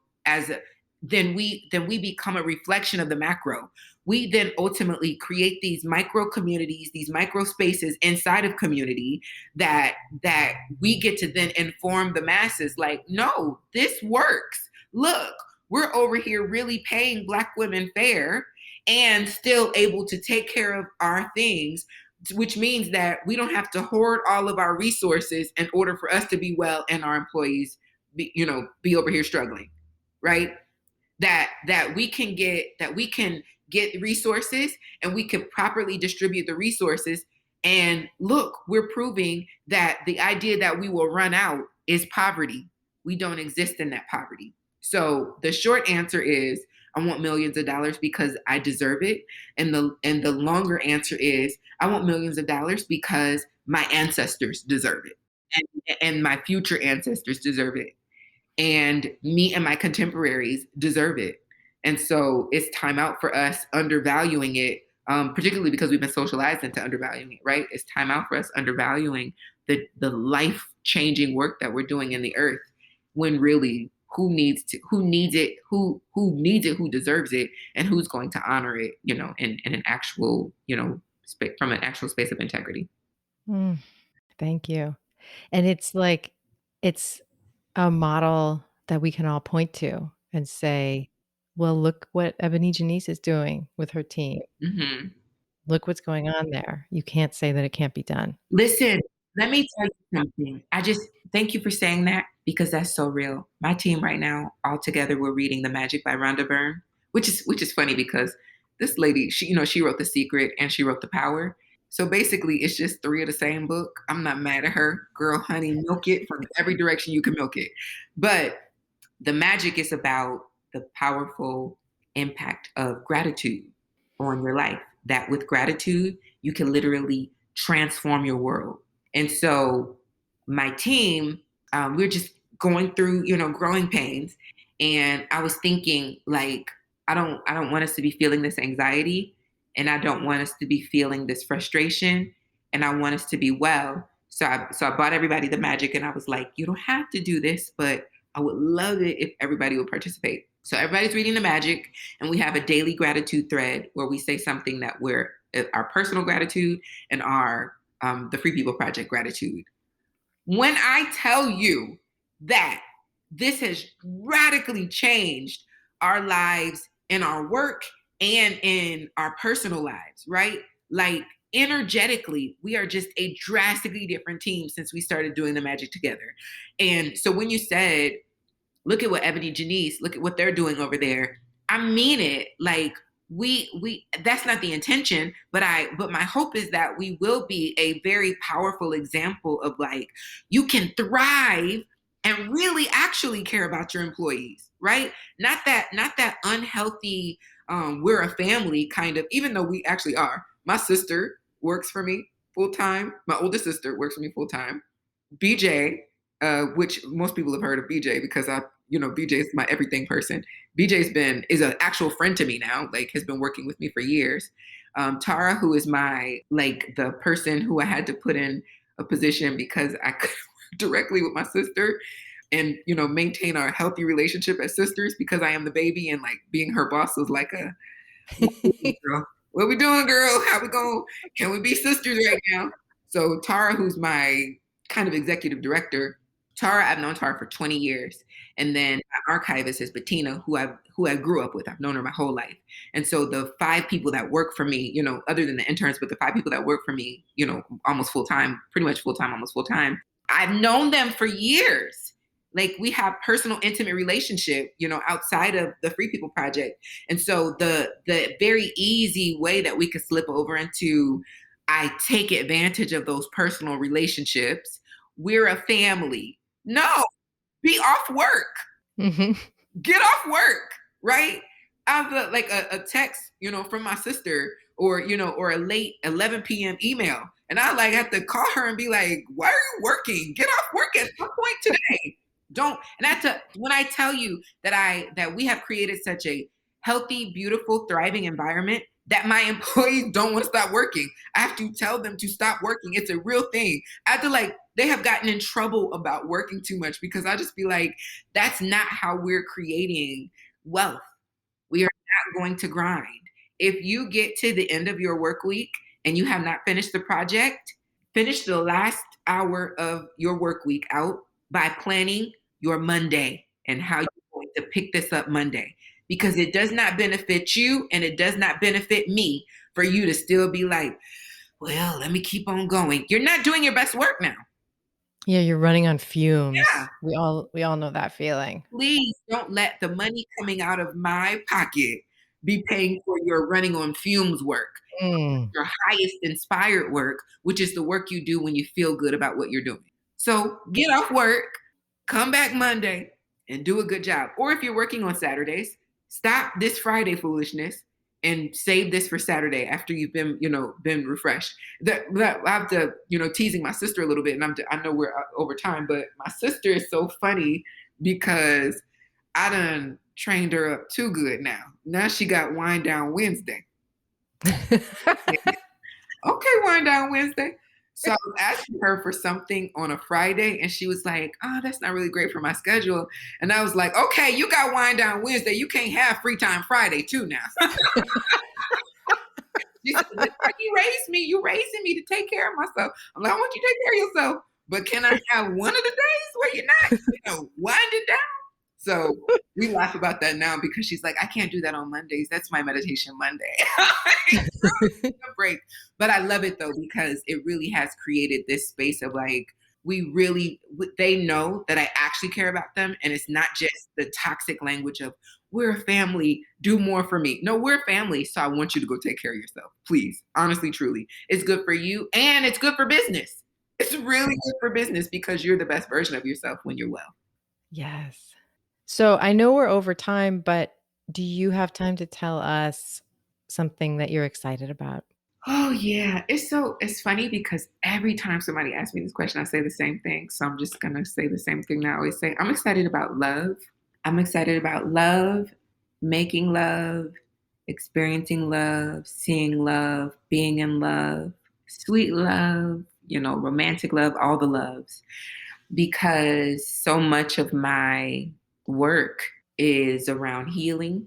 then we become a reflection of the macro. We then ultimately create these micro communities, these micro spaces inside of community that we get to then inform the masses like, no, this works. Look, we're over here really paying Black women fair and still able to take care of our things, which means that we don't have to hoard all of our resources in order for us to be well and our employees be over here struggling, right? That we can get resources and we can properly distribute the resources. And look, we're proving that the idea that we will run out is poverty. We don't exist in that poverty. So the short answer is, I want millions of dollars because I deserve it. And the longer answer is, I want millions of dollars because my ancestors deserve it. And my future ancestors deserve it. And me and my contemporaries deserve it. And so it's time out for us undervaluing it, particularly because we've been socialized into undervaluing it, right? It's time out for us undervaluing the life-changing work that we're doing in the earth, when really who needs it, who deserves it, and who's going to honor it, in an actual, from an actual space of integrity. Thank you. And it's like, it's a model that we can all point to and say, well, look what EbonyJanice is doing with her team. Mm-hmm. Look what's going on there. You can't say that it can't be done. Listen, let me tell you something. I just thank you for saying that, because that's so real. My team right now, all together, we're reading The Magic by Rhonda Byrne, which is funny because this lady, she wrote The Secret and she wrote The Power. So basically, it's just 3 of the same book. I'm not mad at her. Girl, honey, milk it from every direction you can milk it. But The Magic is about the powerful impact of gratitude on your life. That with gratitude, you can literally transform your world. And so my team, we're just going through, growing pains. And I was thinking, like, I don't want us to be feeling this anxiety, and I don't want us to be feeling this frustration, and I want us to be well. So I bought everybody The Magic, and I was like, you don't have to do this, but I would love it if everybody would participate. So everybody's reading The Magic, and we have a daily gratitude thread where we say something that we're our personal gratitude and our the Free People Project gratitude. When I tell you that this has radically changed our lives in our work and in our personal lives, right? Like, energetically, we are just a drastically different team since we started doing The Magic together. And so when you said, look at what EbonyJanice, look at what they're doing over there, I mean it. Like, we that's not the intention, but my hope is that we will be a very powerful example of, like, you can thrive and really actually care about your employees, right? Not that unhealthy, we're a family kind of, even though we actually are. My sister works for me full time. My oldest sister works for me full time. BJ, which most people have heard of BJ because BJ is my everything person. BJ is an actual friend to me now, like, has been working with me for years. Tara, who is the person who I had to put in a position because directly with my sister and, maintain our healthy relationship as sisters because I am the baby and like being her boss was like girl, what we doing, girl? How we going? Can we be sisters right now? So Tara, who's my kind of executive director, Tara, I've known Tara for 20 years. And then my archivist is Bettina, who I grew up with. I've known her my whole life. And so the 5 people that work for me, other than the interns, but the 5 people that work for me, almost full time, pretty much full time, almost full time, I've known them for years. Like we have personal, intimate relationship, outside of the Free People Project. And so the very easy way that we could slip over into, I take advantage of those personal relationships. We're a family. No, be off work. Mm-hmm. Get off work, right? I have a text, from my sister or a late 11 p.m. email. And I have to call her and be like, why are you working? Get off work at some point today. When I tell you that we have created such a healthy, beautiful, thriving environment that my employees don't want to stop working. I have to tell them to stop working. It's a real thing. I have to they have gotten in trouble about working too much because I just be like, that's not how we're creating wealth. We are not going to grind. If you get to the end of your work week and you have not finished the project, finish the last hour of your work week out by planning your Monday and how you're going to pick this up Monday. Because it does not benefit you and it does not benefit me for you to still be like, well, let me keep on going. You're not doing your best work now. Yeah, you're running on fumes. Yeah. We all know that feeling. Please don't let the money coming out of my pocket be paying for your running on fumes work. Your highest inspired work, which is the work you do when you feel good about what you're doing. So get off work, come back Monday and do a good job. Or if you're working on Saturdays, stop this Friday foolishness and save this for Saturday after you've been refreshed. That I have to, teasing my sister a little bit, and I know we're over time, but my sister is so funny because I done trained her up too good now. Now she got Wind Down Wednesday. Okay, Wind Down Wednesday. So I was asking her for something on a Friday and she was like, oh, that's not really great for my schedule. And I was like, okay, you got Wind Down Wednesday. You can't have Free Time Friday too now. She said, you raised me. You raising me to take care of myself. I'm like, I want you to take care of yourself. But can I have one of the days where you're not, winding down? So we laugh about that now because she's like, I can't do that on Mondays. That's my meditation Monday. Break. But I love it though, because it really has created this space of they know that I actually care about them. And it's not just the toxic language of we're a family, do more for me. No, we're a family. So I want you to go take care of yourself. Please. Honestly, truly. It's good for you and it's good for business. It's really good for business because you're the best version of yourself when you're well. Yes. So I know we're over time, but do you have time to tell us something that you're excited about? Oh yeah. It's funny because every time somebody asks me this question, I say the same thing. So I'm just going to say the same thing that I always say. I'm excited about love. I'm excited about love, making love, experiencing love, seeing love, being in love, sweet love, romantic love, all the loves. Because so much of my work is around healing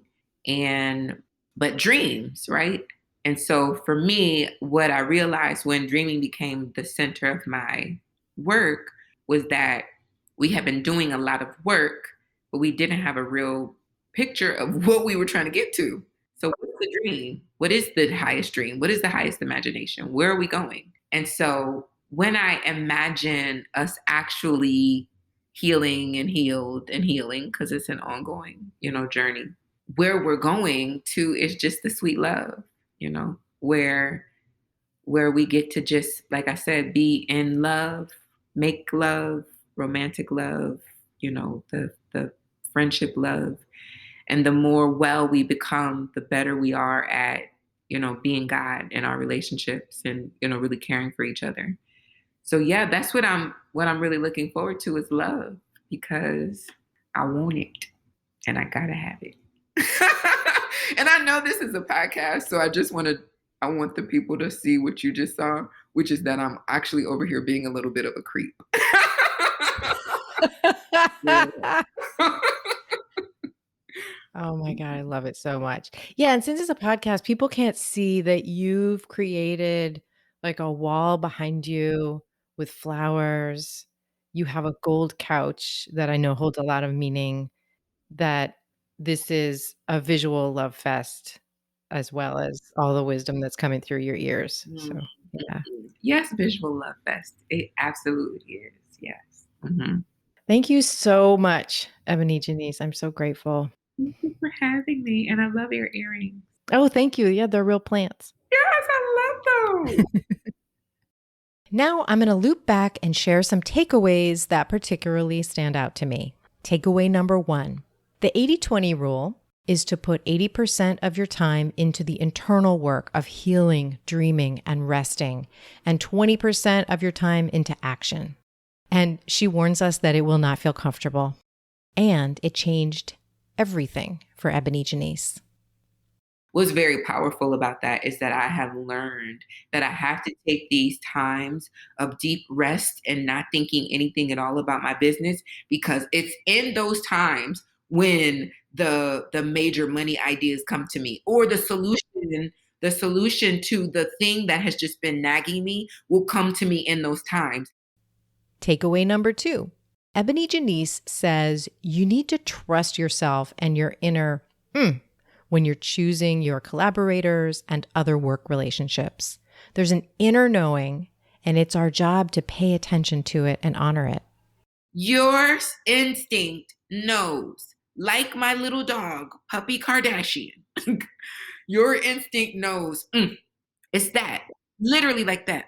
but dreams, right? And so for me, what I realized when dreaming became the center of my work was that we had been doing a lot of work, but we didn't have a real picture of what we were trying to get to. So what's the dream? What is the highest dream? What is the highest imagination? Where are we going? And so when I imagine us actually healing and healed and healing, because it's an ongoing, journey, where we're going to is just the sweet love, where we get to just, like I said, be in love, make love, romantic love, the friendship love. And the more well we become, the better we are at, being God in our relationships and, really caring for each other. So yeah, that's what I'm really looking forward to is love, because I want it and I gotta have it. And I know this is a podcast, so I want the people to see what you just saw, which is that I'm actually over here being a little bit of a creep. Yeah. Oh my God, I love it so much. Yeah, and since it's a podcast, people can't see that you've created like a wall behind you with flowers. You have a gold couch that I know holds a lot of meaning, that this is a visual love fest as well as all the wisdom that's coming through your ears. Mm, So, yeah. yes, visual love fest. It absolutely is. Yes. Thank you so much, EbonyJanice. I'm so grateful. Thank you for having me, and I love your earrings. Oh, thank you. Yeah, they're real plants. Yes, I love those. Now I'm going to loop back and share some takeaways that particularly stand out to me. Takeaway number 1, the 80-20 rule is to put 80% of your time into the internal work of healing, dreaming, and resting, and 20% of your time into action. And she warns us that it will not feel comfortable. And it changed everything for EbonyJanice. What's very powerful about that is that I have learned that I have to take these times of deep rest and not thinking anything at all about my business, because it's in those times when the major money ideas come to me, or the solution to the thing that has just been nagging me will come to me in those times. Takeaway number 2, EbonyJanice says you need to trust yourself and your inner when you're choosing your collaborators and other work relationships. There's an inner knowing, and it's our job to pay attention to it and honor it. Your instinct knows, like my little dog, Puppy Kardashian. Your instinct knows, it's that. Literally like that.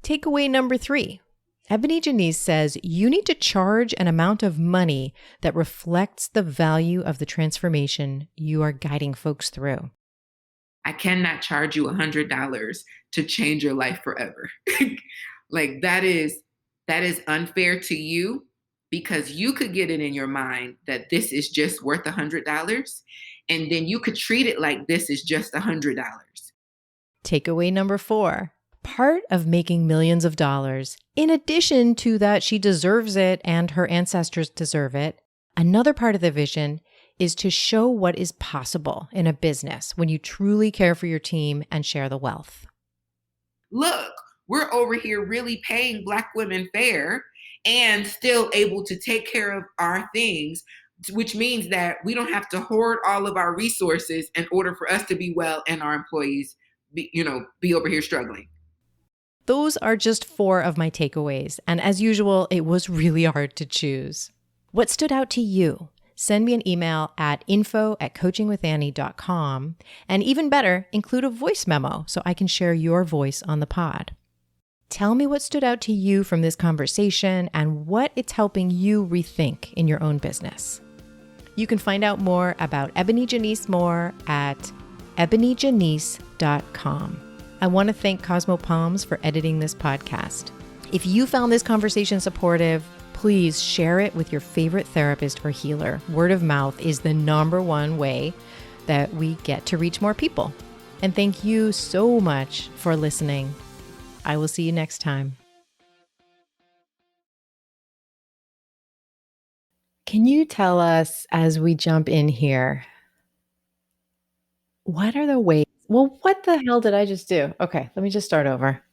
Takeaway number 3, EbonyJanice says you need to charge an amount of money that reflects the value of the transformation you are guiding folks through. I cannot charge you $100 to change your life forever. Like that is unfair to you, because you could get it in your mind that this is just worth $100, and then you could treat it like this is just $100. Takeaway number 4, part of making millions of dollars, in addition to that she deserves it and her ancestors deserve it, another part of the vision is to show what is possible in a business when you truly care for your team and share the wealth. Look, we're over here really paying Black women fair and still able to take care of our things, which means that we don't have to hoard all of our resources in order for us to be well and our employees be over here struggling. Those are just 4 of my takeaways, and as usual, it was really hard to choose. What stood out to you? Send me an email at info@coachingwithannie.com, and even better, include a voice memo so I can share your voice on the pod. Tell me what stood out to you from this conversation and what it's helping you rethink in your own business. You can find out more about EbonyJanice Moore at EbonyJanice.com. I want to thank Cosmo Palms for editing this podcast. If you found this conversation supportive, please share it with your favorite therapist or healer. Word of mouth is the number one way that we get to reach more people. And thank you so much for listening. I will see you next time. Can you tell us, as we jump in here, what are the ways? Well, what the hell did I just do? Okay, let me just start over.